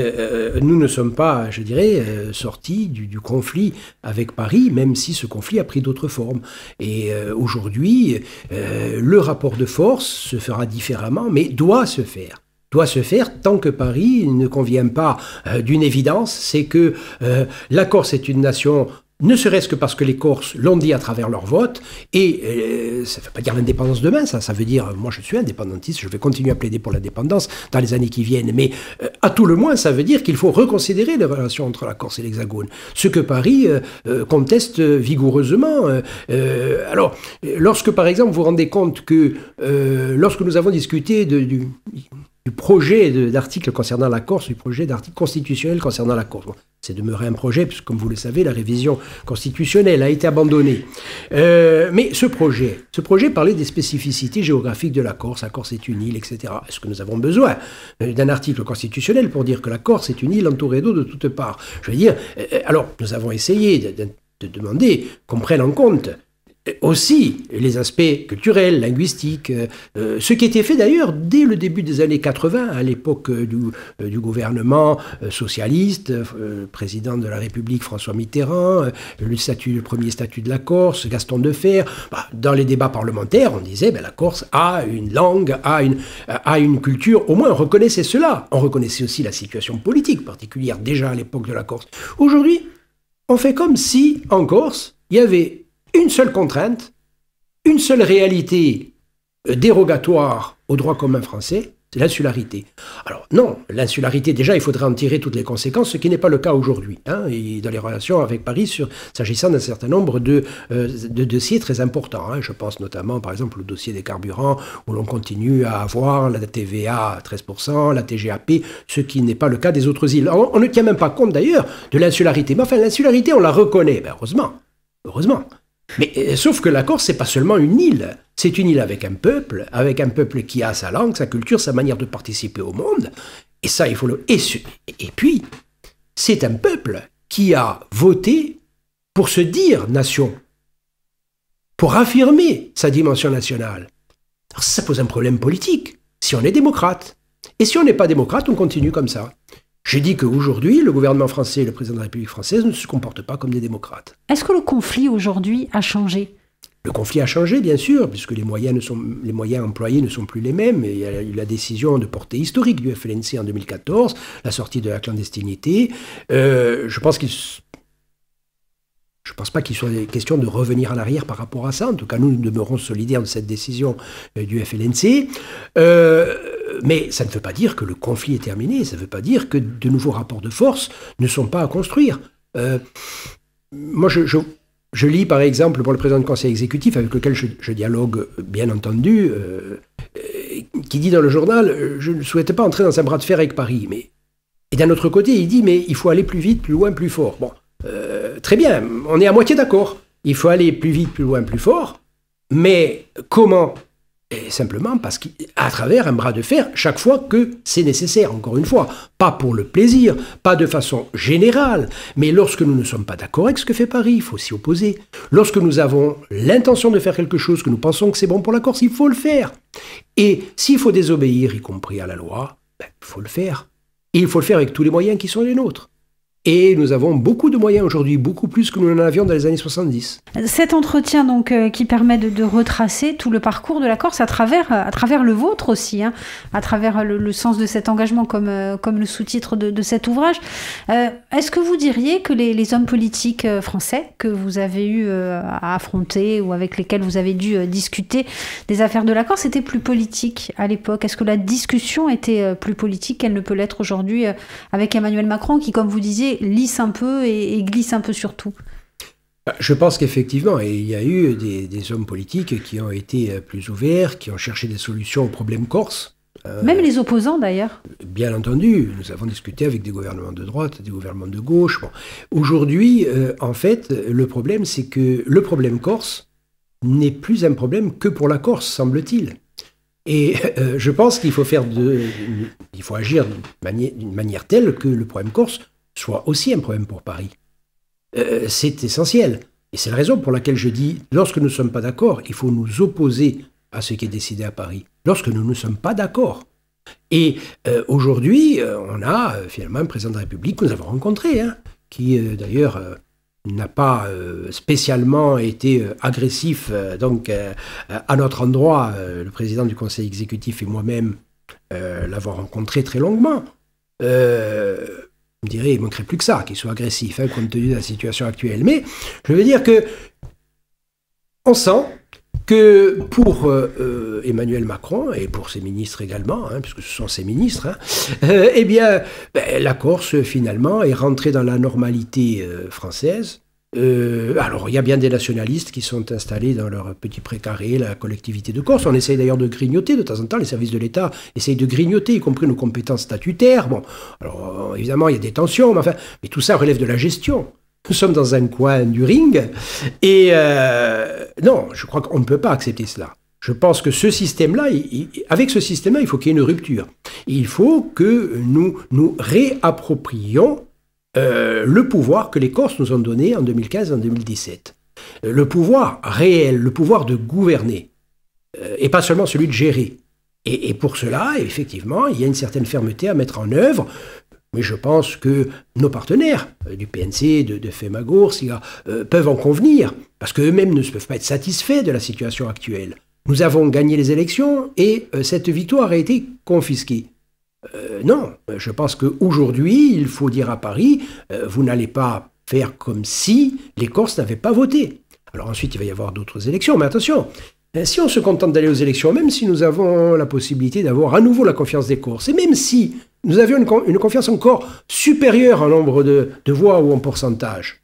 nous ne sommes pas, je dirais, sortis du conflit avec Paris, même si ce conflit a pris d'autres formes. Et aujourd'hui, le rapport de force se fera différemment, mais doit se faire tant que Paris ne convient pas d'une évidence, c'est que la Corse est une nation, ne serait-ce que parce que les Corses l'ont dit à travers leur vote, et ça ne veut pas dire l'indépendance demain, ça veut dire, moi je suis indépendantiste, je vais continuer à plaider pour l'indépendance dans les années qui viennent, mais à tout le moins ça veut dire qu'il faut reconsidérer les relations entre la Corse et l'Hexagone, ce que Paris conteste vigoureusement. Alors, lorsque par exemple vous vous rendez compte que lorsque nous avons discuté du projet d'article concernant la Corse, du projet d'article constitutionnel concernant la Corse. Bon, c'est demeuré un projet, puisque comme vous le savez, la révision constitutionnelle a été abandonnée. Mais ce projet parlait des spécificités géographiques de la Corse est une île, etc. Est-ce que nous avons besoin d'un article constitutionnel pour dire que la Corse est une île entourée d'eau de toutes parts? Je veux dire, alors, nous avons essayé de demander qu'on prenne en compte aussi les aspects culturels, linguistiques, ce qui était fait d'ailleurs dès le début des années 80, à l'époque du gouvernement socialiste, président de la République François Mitterrand, le premier statut de la Corse, Gaston Defferre. Dans les débats parlementaires, on disait la Corse a une langue, a une culture, au moins on reconnaissait cela. On reconnaissait aussi la situation politique particulière déjà à l'époque de la Corse. Aujourd'hui, on fait comme si en Corse, il y avait une seule contrainte, une seule réalité dérogatoire au droit commun français, c'est l'insularité. Alors non, l'insularité, déjà, il faudrait en tirer toutes les conséquences, ce qui n'est pas le cas aujourd'hui, et dans les relations avec Paris, s'agissant d'un certain nombre de dossiers très importants. Je pense notamment, par exemple, au dossier des carburants, où l'on continue à avoir la TVA à 13%, la TGAP, ce qui n'est pas le cas des autres îles. On ne tient même pas compte, d'ailleurs, de l'insularité. Mais enfin, l'insularité, on la reconnaît, heureusement. Mais sauf que la Corse, c'est pas seulement une île. C'est une île avec un peuple qui a sa langue, sa culture, sa manière de participer au monde. Et ça, il faut le... Et puis, c'est un peuple qui a voté pour se dire nation, pour affirmer sa dimension nationale. Alors ça pose un problème politique, si on est démocrate. Et si on n'est pas démocrate, on continue comme ça. Je dis qu'aujourd'hui, le gouvernement français et le président de la République française ne se comportent pas comme des démocrates. Est-ce que le conflit aujourd'hui a changé ? Le conflit a changé, bien sûr, puisque les moyens employés ne sont plus les mêmes. Il y a eu la décision de portée historique du FLNC en 2014, la sortie de la clandestinité. Je pense pas qu'il soit question de revenir en arrière par rapport à ça. En tout cas, nous demeurons solidaires de cette décision du FLNC. Mais ça ne veut pas dire que le conflit est terminé. Ça ne veut pas dire que de nouveaux rapports de force ne sont pas à construire. Moi, je lis, par exemple, pour le président du conseil exécutif, avec lequel je dialogue, bien entendu, qui dit dans le journal « Je ne souhaite pas entrer dans un bras de fer avec Paris ». Et d'un autre côté, il dit « Mais il faut aller plus vite, plus loin, plus fort ». Bon, très bien, on est à moitié d'accord. Il faut aller plus vite, plus loin, plus fort. Mais comment ? Et simplement parce qu'à travers un bras de fer, chaque fois que c'est nécessaire, encore une fois, pas pour le plaisir, pas de façon générale, mais lorsque nous ne sommes pas d'accord avec ce que fait Paris, il faut s'y opposer. Lorsque nous avons l'intention de faire quelque chose, que nous pensons que c'est bon pour la Corse, il faut le faire. Et s'il faut désobéir, y compris à la loi, il faut le faire. Et il faut le faire avec tous les moyens qui sont les nôtres. Et nous avons beaucoup de moyens aujourd'hui, beaucoup plus que nous en avions dans les années 70. Cet entretien donc, qui permet de retracer tout le parcours de la Corse à travers le vôtre aussi, à travers le sens de cet engagement comme le sous-titre de cet ouvrage. Est-ce que vous diriez que les hommes politiques français que vous avez eu à affronter ou avec lesquels vous avez dû discuter des affaires de la Corse étaient plus politiques à l'époque ? Est-ce que la discussion était plus politique qu'elle ne peut l'être aujourd'hui avec Emmanuel Macron qui, comme vous disiez, lisse un peu et glisse un peu sur tout? Je pense qu'effectivement, il y a eu des hommes politiques qui ont été plus ouverts, qui ont cherché des solutions aux problèmes corses. Même les opposants d'ailleurs. Bien entendu, nous avons discuté avec des gouvernements de droite, des gouvernements de gauche. Bon. Aujourd'hui, en fait, le problème, c'est que le problème corse n'est plus un problème que pour la Corse, semble-t-il. Et je pense qu'il faut agir d'une manière telle que le problème corse soit aussi un problème pour Paris. C'est essentiel. Et c'est la raison pour laquelle je dis, lorsque nous ne sommes pas d'accord, il faut nous opposer à ce qui est décidé à Paris. Lorsque nous ne sommes pas d'accord. Et aujourd'hui, on a finalement un président de la République que nous avons rencontré, qui d'ailleurs n'a pas spécialement été agressif à notre endroit. Le président du conseil exécutif et moi-même l'avons rencontré très longuement. On dirait qu'il ne manquerait plus que ça, qu'il soit agressif, compte tenu de la situation actuelle. Mais je veux dire que on sent que pour Emmanuel Macron, et pour ses ministres également, puisque ce sont ses ministres, la Corse, finalement, est rentrée dans la normalité française. Alors, il y a bien des nationalistes qui sont installés dans leur petit précaré, la collectivité de Corse. On essaye d'ailleurs de grignoter, de temps en temps, les services de l'État essayent de grignoter, y compris nos compétences statutaires. Bon, alors, évidemment, il y a des tensions, mais tout ça relève de la gestion. Nous sommes dans un coin du ring, et non, je crois qu'on ne peut pas accepter cela. Je pense que ce système-là, avec ce système-là, il faut qu'il y ait une rupture. Il faut que nous réapproprions le pouvoir que les Corses nous ont donné en 2015 et en 2017. Le pouvoir réel, le pouvoir de gouverner, et pas seulement celui de gérer. Et pour cela, effectivement, il y a une certaine fermeté à mettre en œuvre, mais je pense que nos partenaires du PNC, de FEMAGOR, peuvent en convenir, parce qu'eux-mêmes ne peuvent pas être satisfaits de la situation actuelle. Nous avons gagné les élections et cette victoire a été confisquée. Non, je pense qu'aujourd'hui, il faut dire à Paris, vous n'allez pas faire comme si les Corses n'avaient pas voté. Alors ensuite, il va y avoir d'autres élections, mais attention, Si on se contente d'aller aux élections, même si nous avons la possibilité d'avoir à nouveau la confiance des Corses, et même si nous avions une confiance encore supérieure en nombre de voix ou en pourcentage,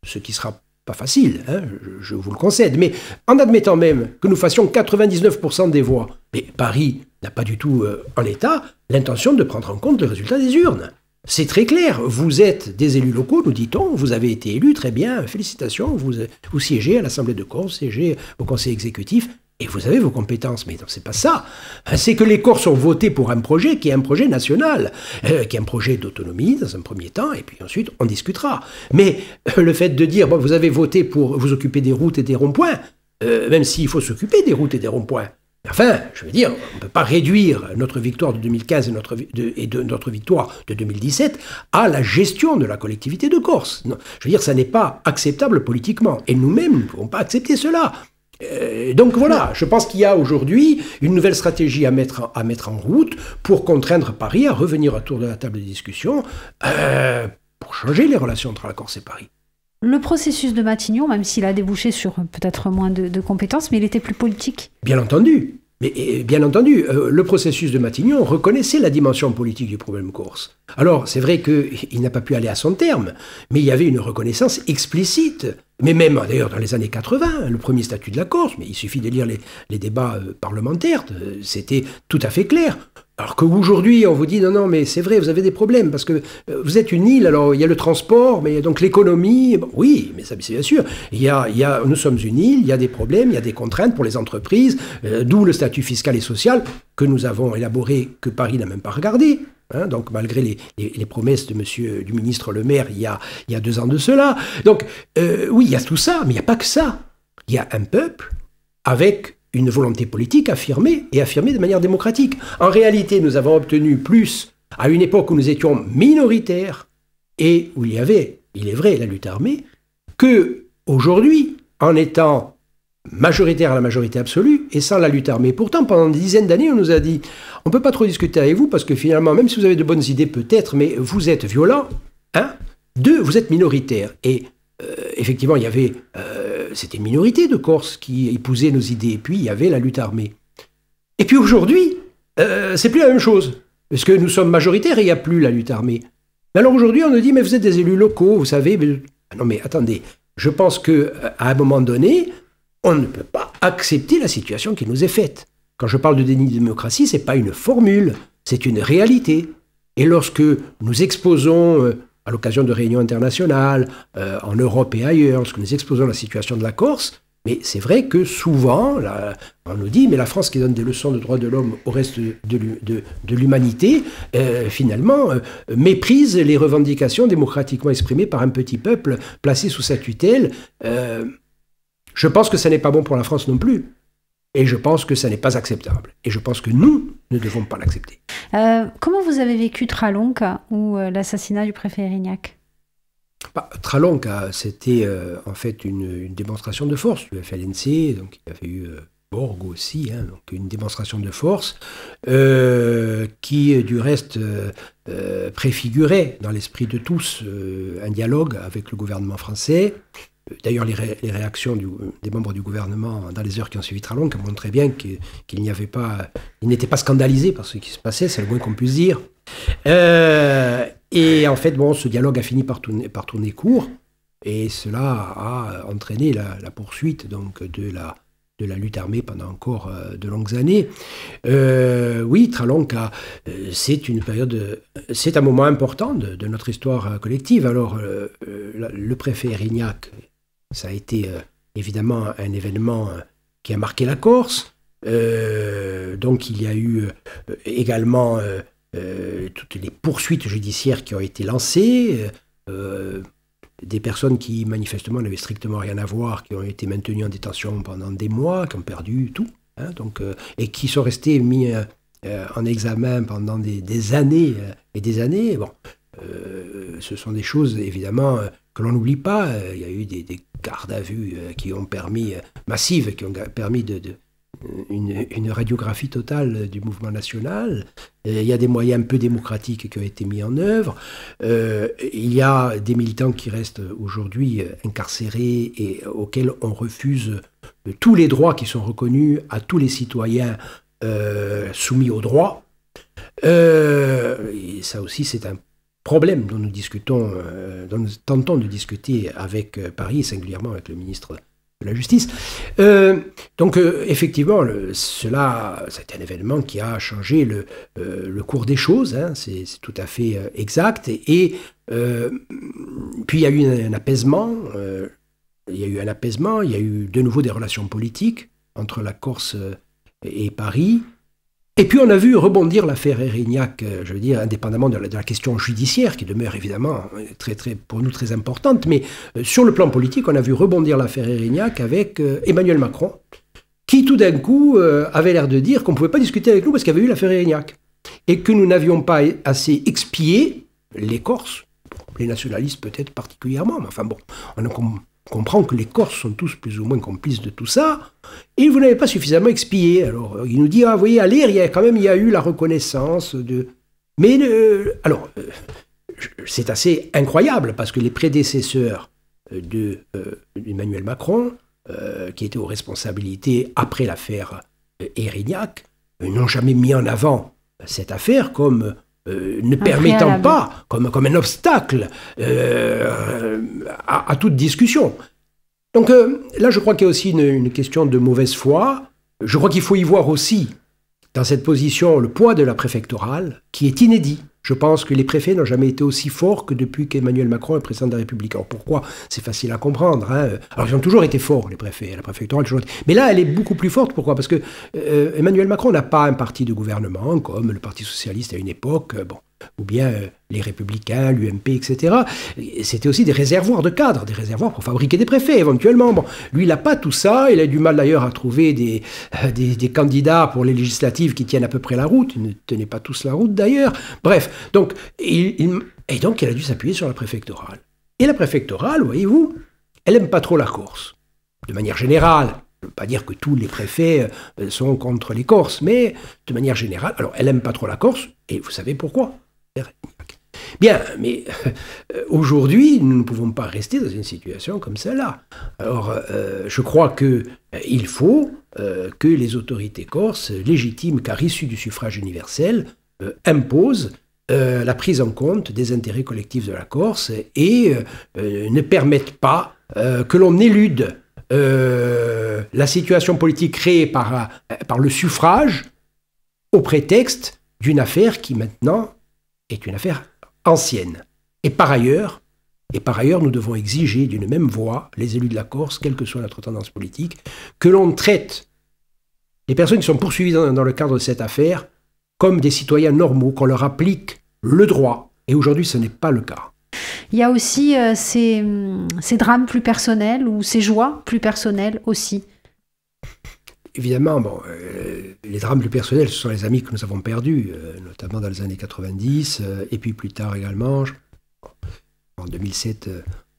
ce qui sera pas facile, hein, je vous le concède, mais en admettant même que nous fassions 99% des voix, mais Paris n'a pas du tout en l'état l'intention de prendre en compte le résultat des urnes. C'est très clair, vous êtes des élus locaux, nous dit-on, vous avez été élus, très bien, félicitations, vous siégez à l'Assemblée de Corse, siégez au Conseil exécutif, et vous avez vos compétences. Mais non, c'est pas ça. C'est que les Corses ont voté pour un projet qui est un projet national, qui est un projet d'autonomie dans un premier temps, et puis ensuite on discutera. Mais le fait de dire, bon, vous avez voté pour vous occuper des routes et des ronds-points, même s'il faut s'occuper des routes et des ronds-points, enfin, je veux dire, on ne peut pas réduire notre victoire de 2015 et notre victoire de 2017 à la gestion de la collectivité de Corse. Non, je veux dire, ça n'est pas acceptable politiquement. Et nous-mêmes, nous ne pouvons pas accepter cela. Donc voilà, je pense qu'il y a aujourd'hui une nouvelle stratégie à mettre en route pour contraindre Paris à revenir autour de la table de discussion pour changer les relations entre la Corse et Paris. Le processus de Matignon, même s'il a débouché sur peut-être moins de compétences, mais il était plus politique. Bien entendu. Mais bien entendu, le processus de Matignon reconnaissait la dimension politique du problème corse. Alors, c'est vrai qu'il n'a pas pu aller à son terme, mais il y avait une reconnaissance explicite. Mais même, d'ailleurs, dans les années 80, le premier statut de la Corse, mais il suffit de lire les débats parlementaires, c'était tout à fait clair. Alors qu'aujourd'hui, on vous dit, non, mais c'est vrai, vous avez des problèmes, parce que vous êtes une île, alors il y a le transport, mais donc l'économie, bon, oui, mais ça, c'est bien sûr, nous sommes une île, il y a des problèmes, il y a des contraintes pour les entreprises, d'où le statut fiscal et social que nous avons élaboré, que Paris n'a même pas regardé. Hein, donc malgré les promesses du ministre Le Maire il y a 2 ans de cela. Donc oui, il y a tout ça, mais il n'y a pas que ça. Il y a un peuple avec une volonté politique affirmée de manière démocratique. En réalité, nous avons obtenu plus à une époque où nous étions minoritaires et où il y avait, il est vrai, la lutte armée, que aujourd'hui, en étant majoritaire à la majorité absolue et sans la lutte armée. Pourtant, pendant des dizaines d'années, on nous a dit on ne peut pas trop discuter avec vous parce que finalement, même si vous avez de bonnes idées peut-être, mais vous êtes violent, 2, vous êtes minoritaire. Et effectivement, il y avait c'était une minorité de Corses qui épousaient nos idées. Et puis, il y avait la lutte armée. Et puis aujourd'hui, c'est plus la même chose. Parce que nous sommes majoritaires et il n'y a plus la lutte armée. Mais alors aujourd'hui, on nous dit mais vous êtes des élus locaux, vous savez. Mais... Non mais attendez, je pense qu'à un moment donné, on ne peut pas accepter la situation qui nous est faite. Quand je parle de déni de démocratie, ce n'est pas une formule, c'est une réalité. Et lorsque nous exposons, à l'occasion de réunions internationales, en Europe et ailleurs, lorsque nous exposons la situation de la Corse, mais c'est vrai que souvent, là, on nous dit, mais la France qui donne des leçons de droits de l'homme au reste de l'humanité, finalement, méprise les revendications démocratiquement exprimées par un petit peuple placé sous sa tutelle. Je pense que ça n'est pas bon pour la France non plus. Et je pense que ça n'est pas acceptable. Et je pense que nous ne devons pas l'accepter. Comment vous avez vécu Tralonca ou l'assassinat du préfet Erignac ? Tralonca, c'était en fait une démonstration de force du FLNC. Donc il y avait eu Borgo aussi, donc une démonstration de force qui, du reste, préfigurait dans l'esprit de tous un dialogue avec le gouvernement français. D'ailleurs, les réactions des membres du gouvernement dans les heures qui ont suivi Tralonca montraient bien qu'ils n'étaient pas scandalisés par ce qui se passait, c'est le moins qu'on puisse dire. Et en fait, ce dialogue a fini par tourner court, et cela a entraîné la poursuite donc, de la lutte armée pendant encore de longues années. Oui, Tralonca, c'est un moment important de notre histoire collective. Alors, le préfet Erignac, ça a été évidemment un événement qui a marqué la Corse. Donc il y a eu également toutes les poursuites judiciaires qui ont été lancées, des personnes qui manifestement n'avaient strictement rien à voir, qui ont été maintenues en détention pendant des mois, qui ont perdu tout, et qui sont restés mis en examen pendant des années et des années. Bon, ce sont des choses évidemment que l'on n'oublie pas. Il y a eu des gardes à vue qui ont permis, massives, qui ont permis une radiographie totale du mouvement national. Il y a des moyens un peu démocratiques qui ont été mis en œuvre. Il y a des militants qui restent aujourd'hui incarcérés et auxquels on refuse tous les droits qui sont reconnus à tous les citoyens soumis au droit. Et ça aussi, c'est un problème dont nous discutons, dont nous tentons de discuter avec Paris, et singulièrement avec le ministre de la Justice. Donc, effectivement, cela, c'est un événement qui a changé le cours des choses, hein, c'est tout à fait exact. Et puis, il y a eu un apaisement. Il y a eu de nouveau des relations politiques entre la Corse et Paris. Et puis on a vu rebondir l'affaire Érignac, je veux dire, indépendamment de la question judiciaire, qui demeure évidemment pour nous très importante, mais sur le plan politique, on a vu rebondir l'affaire Érignac avec Emmanuel Macron, qui tout d'un coup avait l'air de dire qu'on ne pouvait pas discuter avec nous parce qu'il y avait eu l'affaire Érignac, et que nous n'avions pas assez expié les Corses, les nationalistes peut-être particulièrement, mais enfin bon, on comprend que les Corses sont tous plus ou moins complices de tout ça, et vous n'avez pas suffisamment expié. Alors, il nous dit, ah, vous voyez, à lire, il y a eu la reconnaissance de... Mais, c'est assez incroyable, parce que les prédécesseurs d'Emmanuel Macron, qui étaient aux responsabilités après l'affaire Érignac, n'ont jamais mis en avant cette affaire comme... ne permettant pas, comme un obstacle à toute discussion. Donc là, je crois qu'il y a aussi une question de mauvaise foi. Je crois qu'il faut y voir aussi, dans cette position, le poids de la préfectorale, qui est inédit. Je pense que les préfets n'ont jamais été aussi forts que depuis qu'Emmanuel Macron est président de la République. Alors pourquoi ? C'est facile à comprendre. Hein. Alors ils ont toujours été forts, les préfets, la préfectorale. Mais là, elle est beaucoup plus forte. Pourquoi ? Parce que Emmanuel Macron n'a pas un parti de gouvernement, comme le Parti socialiste à une époque, ou bien les Républicains, l'UMP, etc. C'était aussi des réservoirs de cadres, des réservoirs pour fabriquer des préfets, éventuellement. Bon, lui, il n'a pas tout ça. Il a du mal, d'ailleurs, à trouver des candidats pour les législatives qui tiennent à peu près la route. Ils ne tenaient pas tous la route, d'ailleurs. Bref, donc, il a dû s'appuyer sur la préfectorale. Et la préfectorale, voyez-vous, elle n'aime pas trop la Corse. De manière générale, je ne veux pas dire que tous les préfets sont contre les Corses, mais de manière générale, alors elle n'aime pas trop la Corse, et vous savez pourquoi ? Bien, mais aujourd'hui, nous ne pouvons pas rester dans une situation comme celle-là. Alors, je crois qu'il faut que les autorités corses, légitimes car issues du suffrage universel, imposent la prise en compte des intérêts collectifs de la Corse et ne permettent pas que l'on élude la situation politique créée par le suffrage au prétexte d'une affaire qui maintenant est une affaire ancienne. Et par ailleurs, nous devons exiger d'une même voix, les élus de la Corse, quelle que soit notre tendance politique, que l'on traite les personnes qui sont poursuivies dans le cadre de cette affaire comme des citoyens normaux, qu'on leur applique le droit. Et aujourd'hui, ce n'est pas le cas. Il y a aussi ces drames plus personnels ou ces joies plus personnelles aussi. Évidemment, les drames plus personnels, ce sont les amis que nous avons perdus, notamment dans les années 90, et puis plus tard également, en 2007,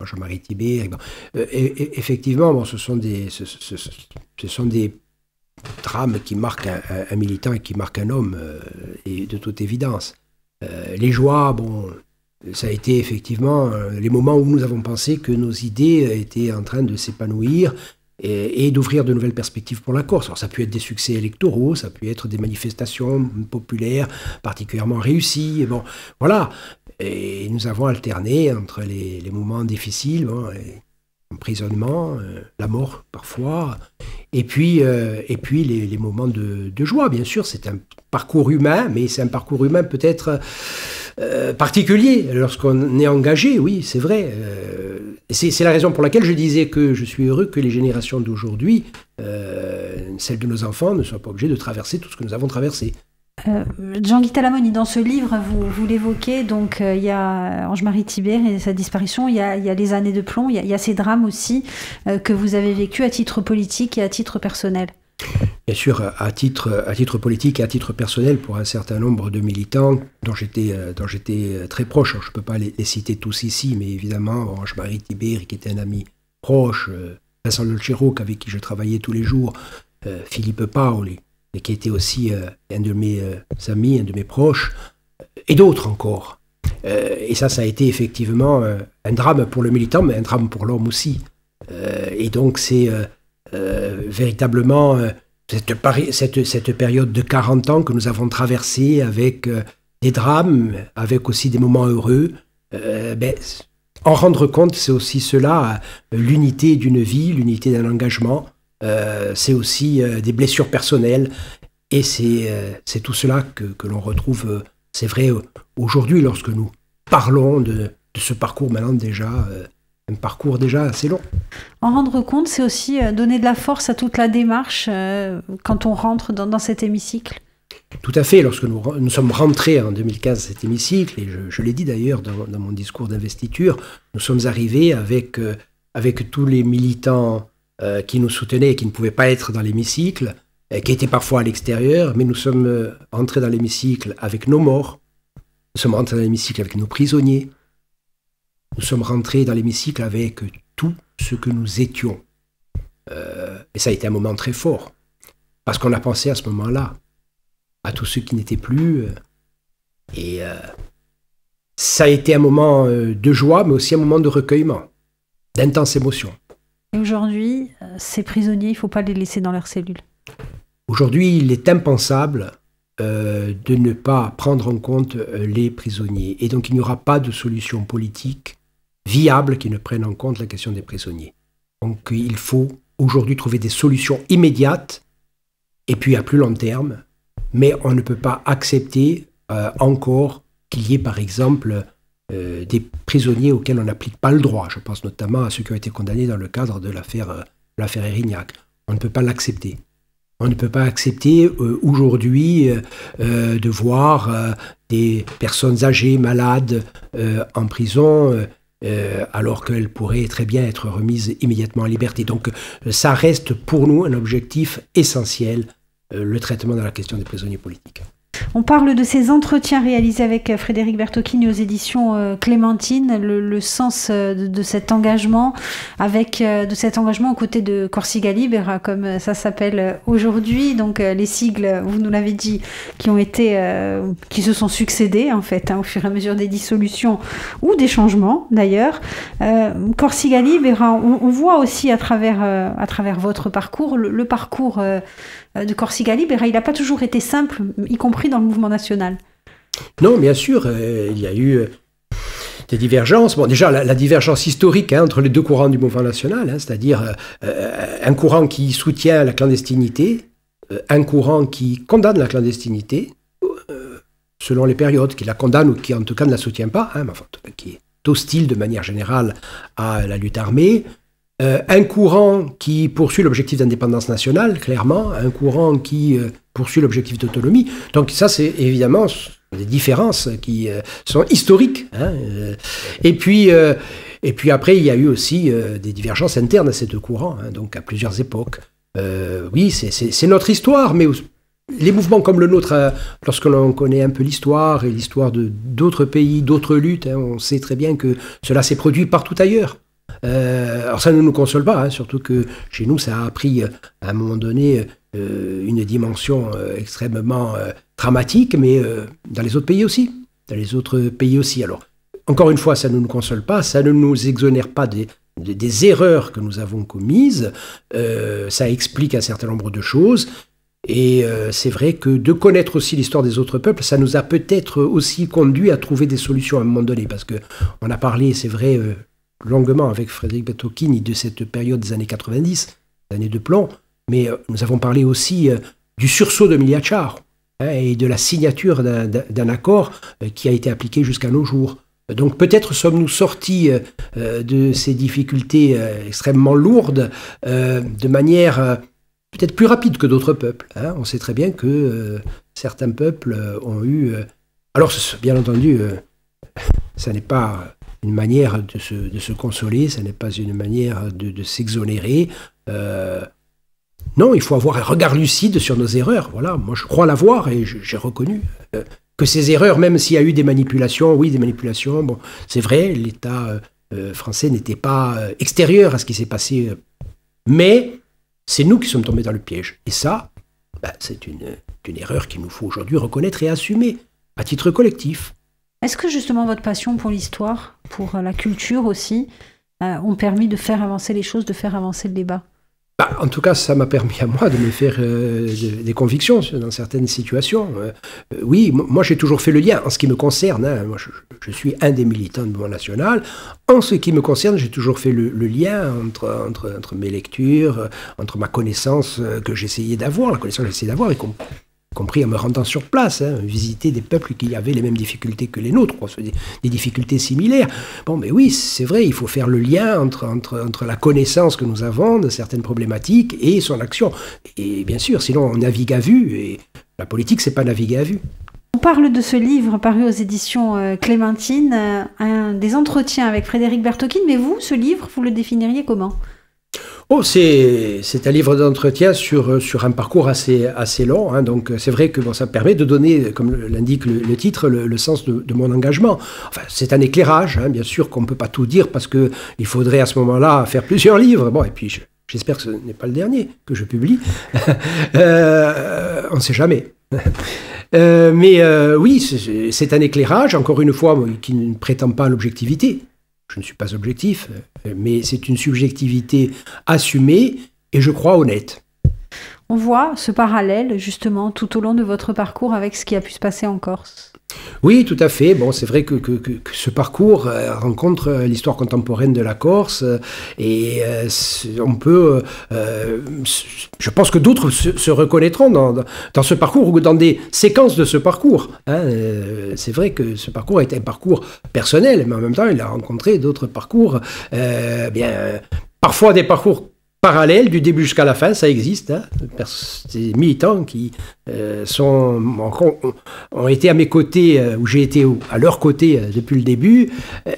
Jean-Marie Thibert. Effectivement, ce sont des drames qui marquent un militant et qui marquent un homme, et de toute évidence. Les joies, ça a été effectivement les moments où nous avons pensé que nos idées étaient en train de s'épanouir, et d'ouvrir de nouvelles perspectives pour la Corse. Alors, ça a pu être des succès électoraux, ça a pu être des manifestations populaires particulièrement réussies. Bon, voilà. Et nous avons alterné entre les moments difficiles, l'emprisonnement, la mort parfois, et puis les moments de joie. Bien sûr, c'est un parcours humain, mais c'est un parcours humain peut-être particulier lorsqu'on est engagé, oui, c'est vrai. C'est la raison pour laquelle je disais que je suis heureux que les générations d'aujourd'hui, celles de nos enfants, ne soient pas obligées de traverser tout ce que nous avons traversé. Jean-Guy Talamoni, dans ce livre, vous l'évoquez, donc il y a Ange-Marie Thibert et sa disparition, il y a les années de plomb, il y a ces drames aussi que vous avez vécus à titre politique et à titre personnel. Bien sûr, à titre politique et à titre personnel, pour un certain nombre de militants dont j'étais très proche. Alors, je ne peux pas les citer tous ici, mais évidemment, Ange-Marie Thibert, qui était un ami proche, Vincent Lolchero, avec qui je travaillais tous les jours, Philippe Paoli, et qui était aussi un de mes amis, un de mes proches, et d'autres encore. Et ça a été effectivement un drame pour le militant, mais un drame pour l'homme aussi. Et donc, c'est véritablement cette période de 40 ans que nous avons traversée avec des drames, avec aussi des moments heureux. En rendre compte, c'est aussi cela, l'unité d'une vie, l'unité d'un engagement. C'est aussi des blessures personnelles. Et c'est tout cela que l'on retrouve, c'est vrai, aujourd'hui, lorsque nous parlons de ce parcours maintenant déjà, un parcours déjà assez long. En rendre compte, c'est aussi donner de la force à toute la démarche quand on rentre dans cet hémicycle. Tout à fait. Lorsque nous sommes rentrés en 2015 à cet hémicycle, et je l'ai dit d'ailleurs dans mon discours d'investiture, nous sommes arrivés avec tous les militants qui nous soutenaient et qui ne pouvaient pas être dans l'hémicycle, qui étaient parfois à l'extérieur, mais nous sommes rentrés dans l'hémicycle avec nos morts, nous sommes rentrés dans l'hémicycle avec nos prisonniers, nous sommes rentrés dans l'hémicycle avec tout ce que nous étions. Et ça a été un moment très fort, parce qu'on a pensé à ce moment-là à tous ceux qui n'étaient plus. Et ça a été un moment de joie, mais aussi un moment de recueillement, d'intense émotion. Et aujourd'hui, ces prisonniers, il ne faut pas les laisser dans leurs cellules. Aujourd'hui, il est impensable de ne pas prendre en compte les prisonniers. Et donc, il n'y aura pas de solution politique viable qui ne prenne en compte la question des prisonniers. Donc, il faut aujourd'hui trouver des solutions immédiates et puis à plus long terme. Mais on ne peut pas accepter encore qu'il y ait, par exemple, des prisonniers auxquels on n'applique pas le droit. Je pense notamment à ceux qui ont été condamnés dans le cadre de l'affaire Erignac. On ne peut pas l'accepter. On ne peut pas accepter aujourd'hui de voir des personnes âgées, malades, en prison, alors qu'elles pourraient très bien être remises immédiatement en liberté. Donc ça reste pour nous un objectif essentiel, le traitement de la question des prisonniers politiques. On parle de ces entretiens réalisés avec Frédéric Bertocchini aux éditions Clémentine, le sens de cet engagement, de cet engagement aux côtés de Corsica Libera, comme ça s'appelle aujourd'hui. Donc les sigles, vous nous l'avez dit, qui se sont succédés en fait, au fur et à mesure des dissolutions ou des changements d'ailleurs. Corsica Libera, on voit aussi à travers votre parcours, le parcours de Corsica Libera, il n'a pas toujours été simple, y compris dans le mouvement national. Non, bien sûr, il y a eu des divergences. Bon, déjà, la divergence historique entre les deux courants du mouvement national, c'est-à-dire un courant qui soutient la clandestinité, un courant qui condamne la clandestinité, selon les périodes, qui la condamne ou qui en tout cas ne la soutient pas, qui est hostile de manière générale à la lutte armée. Un courant qui poursuit l'objectif d'indépendance nationale, clairement, un courant qui poursuit l'objectif d'autonomie. Donc ça, c'est évidemment des différences qui sont historiques. Et puis après, il y a eu aussi des divergences internes à ces deux courants, donc à plusieurs époques. Oui, c'est notre histoire, mais les mouvements comme le nôtre, lorsque l'on connaît un peu l'histoire et l'histoire d'autres pays, d'autres luttes, on sait très bien que cela s'est produit partout ailleurs. Alors ça ne nous console pas, surtout que chez nous ça a pris à un moment donné une dimension extrêmement dramatique, mais dans les autres pays aussi. Alors encore une fois, ça ne nous console pas, ça ne nous exonère pas des erreurs que nous avons commises, ça explique un certain nombre de choses. Et c'est vrai que de connaître aussi l'histoire des autres peuples, ça nous a peut-être aussi conduit à trouver des solutions à un moment donné, parce qu'on a parlé, c'est vrai, longuement avec Frédéric Bertocchini de cette période des années 90, des années de plomb, mais nous avons parlé aussi du sursaut de Miliachar et de la signature d'un accord qui a été appliqué jusqu'à nos jours. Donc peut-être sommes-nous sortis de ces difficultés extrêmement lourdes de manière peut-être plus rapide que d'autres peuples. On sait très bien que certains peuples ont eu... Alors bien entendu, ça n'est pas une manière de se consoler, ça n'est pas une manière de s'exonérer. Non, il faut avoir un regard lucide sur nos erreurs. Voilà, moi je crois l'avoir et j'ai reconnu que ces erreurs, même s'il y a eu des manipulations, bon, c'est vrai, l'État français n'était pas extérieur à ce qui s'est passé, mais c'est nous qui sommes tombés dans le piège. Et ça, c'est une erreur qu'il nous faut aujourd'hui reconnaître et assumer à titre collectif. Est-ce que justement votre passion pour l'histoire, pour la culture aussi, ont permis de faire avancer les choses, de faire avancer le débat ? En tout cas, ça m'a permis à moi de me faire des convictions dans certaines situations. Oui, moi j'ai toujours fait le lien en ce qui me concerne. Moi, je suis un des militants du mouvement national. En ce qui me concerne, j'ai toujours fait le lien entre mes lectures, entre ma connaissance que j'essayais d'avoir, la connaissance que j'essayais d'avoir, y compris en me rendant sur place, visiter des peuples qui avaient les mêmes difficultés que les nôtres, des difficultés similaires. Bon, mais oui, c'est vrai, il faut faire le lien entre la connaissance que nous avons de certaines problématiques et son action. Et bien sûr, sinon on navigue à vue, et la politique, c'est pas naviguer à vue. On parle de ce livre paru aux éditions Clémentine, des entretiens avec Frédéric Bertocchine, mais vous, ce livre, vous le définiriez comment ? C'est un livre d'entretien sur un parcours assez long, donc c'est vrai que ça permet de donner, comme l'indique le titre, le sens de mon engagement. Enfin, c'est un éclairage, bien sûr qu'on ne peut pas tout dire parce qu'il faudrait à ce moment-là faire plusieurs livres. Bon, et puis j'espère que ce n'est pas le dernier que je publie. On ne sait jamais. Oui, c'est un éclairage, encore une fois, qui ne prétend pas l'objectivité. Je ne suis pas objectif, mais c'est une subjectivité assumée et je crois honnête. On voit ce parallèle justement tout au long de votre parcours avec ce qui a pu se passer en Corse. Oui, tout à fait. Bon, c'est vrai que ce parcours rencontre l'histoire contemporaine de la Corse et on peut... je pense que d'autres se reconnaîtront dans ce parcours ou dans des séquences de ce parcours. C'est vrai que ce parcours a été un parcours personnel, mais en même temps, il a rencontré d'autres parcours, parfois des parcours parallèle, du début jusqu'à la fin, ça existe. Des militants qui ont été à mes côtés, ou j'ai été à leur côté depuis le début,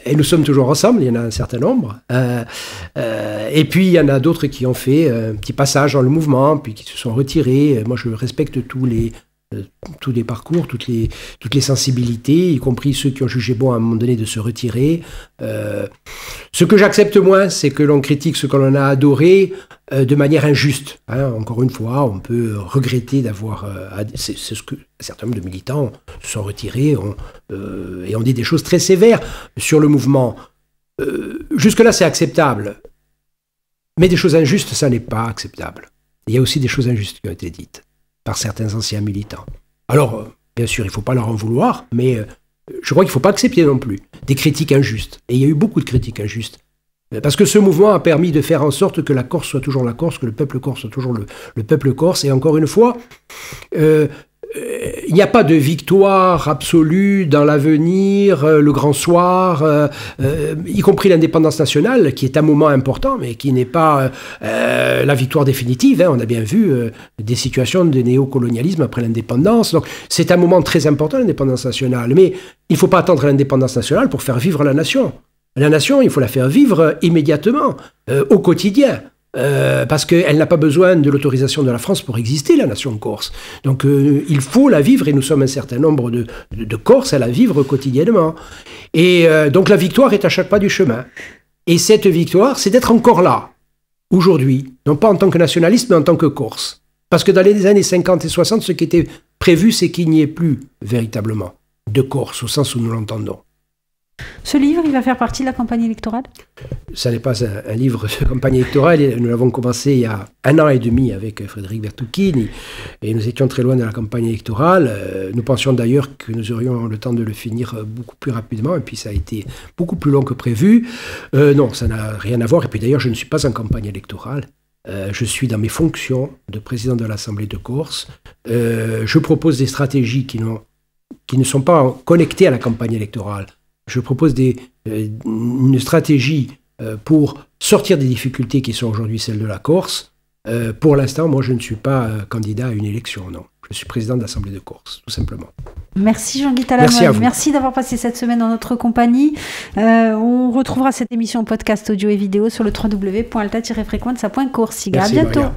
et nous sommes toujours ensemble, il y en a un certain nombre. Et puis il y en a d'autres qui ont fait un petit passage dans le mouvement, puis qui se sont retirés. Moi je respecte tous les parcours, toutes les sensibilités, y compris ceux qui ont jugé bon à un moment donné de se retirer. Ce que j'accepte moins, c'est que l'on critique ce que l'on a adoré de manière injuste. Encore une fois, on peut regretter d'avoir... c'est ce que un certain nombre de militants se sont retirés et ont dit des choses très sévères sur le mouvement. Jusque-là, c'est acceptable. Mais des choses injustes, ça n'est pas acceptable. Il y a aussi des choses injustes qui ont été dites par certains anciens militants. Alors, bien sûr, il ne faut pas leur en vouloir, mais je crois qu'il ne faut pas accepter non plus des critiques injustes. Et il y a eu beaucoup de critiques injustes. Parce que ce mouvement a permis de faire en sorte que la Corse soit toujours la Corse, que le peuple corse soit toujours le peuple corse. Et encore une fois, il n'y a pas de victoire absolue dans l'avenir, le grand soir, y compris l'indépendance nationale, qui est un moment important, mais qui n'est pas la victoire définitive. On a bien vu des situations de néocolonialisme après l'indépendance. Donc c'est un moment très important, l'indépendance nationale. Mais il ne faut pas attendre l'indépendance nationale pour faire vivre la nation. La nation, il faut la faire vivre immédiatement, au quotidien. Parce qu'elle n'a pas besoin de l'autorisation de la France pour exister, la nation corse. Donc il faut la vivre, et nous sommes un certain nombre de Corses à la vivre quotidiennement. Et donc la victoire est à chaque pas du chemin. Et cette victoire, c'est d'être encore là, aujourd'hui, non pas en tant que nationaliste, mais en tant que Corse. Parce que dans les années 50 et 60, ce qui était prévu, c'est qu'il n'y ait plus véritablement de Corse, au sens où nous l'entendons. Ce livre, il va faire partie de la campagne électorale ? Ça n'est pas un livre de campagne électorale. Nous l'avons commencé il y a 1 an et demi avec Frédéric Bertocchine et nous étions très loin de la campagne électorale. Nous pensions d'ailleurs que nous aurions le temps de le finir beaucoup plus rapidement et puis ça a été beaucoup plus long que prévu. Non, ça n'a rien à voir. Et puis d'ailleurs, je ne suis pas en campagne électorale. Je suis dans mes fonctions de président de l'Assemblée de Corse. Je propose des stratégies qui ne sont pas connectées à la campagne électorale. Je propose une stratégie pour sortir des difficultés qui sont aujourd'hui celles de la Corse. Pour l'instant, moi, je ne suis pas candidat à une élection, non. Je suis président de l'Assemblée de Corse, tout simplement. Merci Jean-Guy Talamone. Merci d'avoir passé cette semaine dans notre compagnie. On retrouvera cette émission podcast audio et vidéo sur le www.alta-frequenza.corsica. À bientôt. Maria.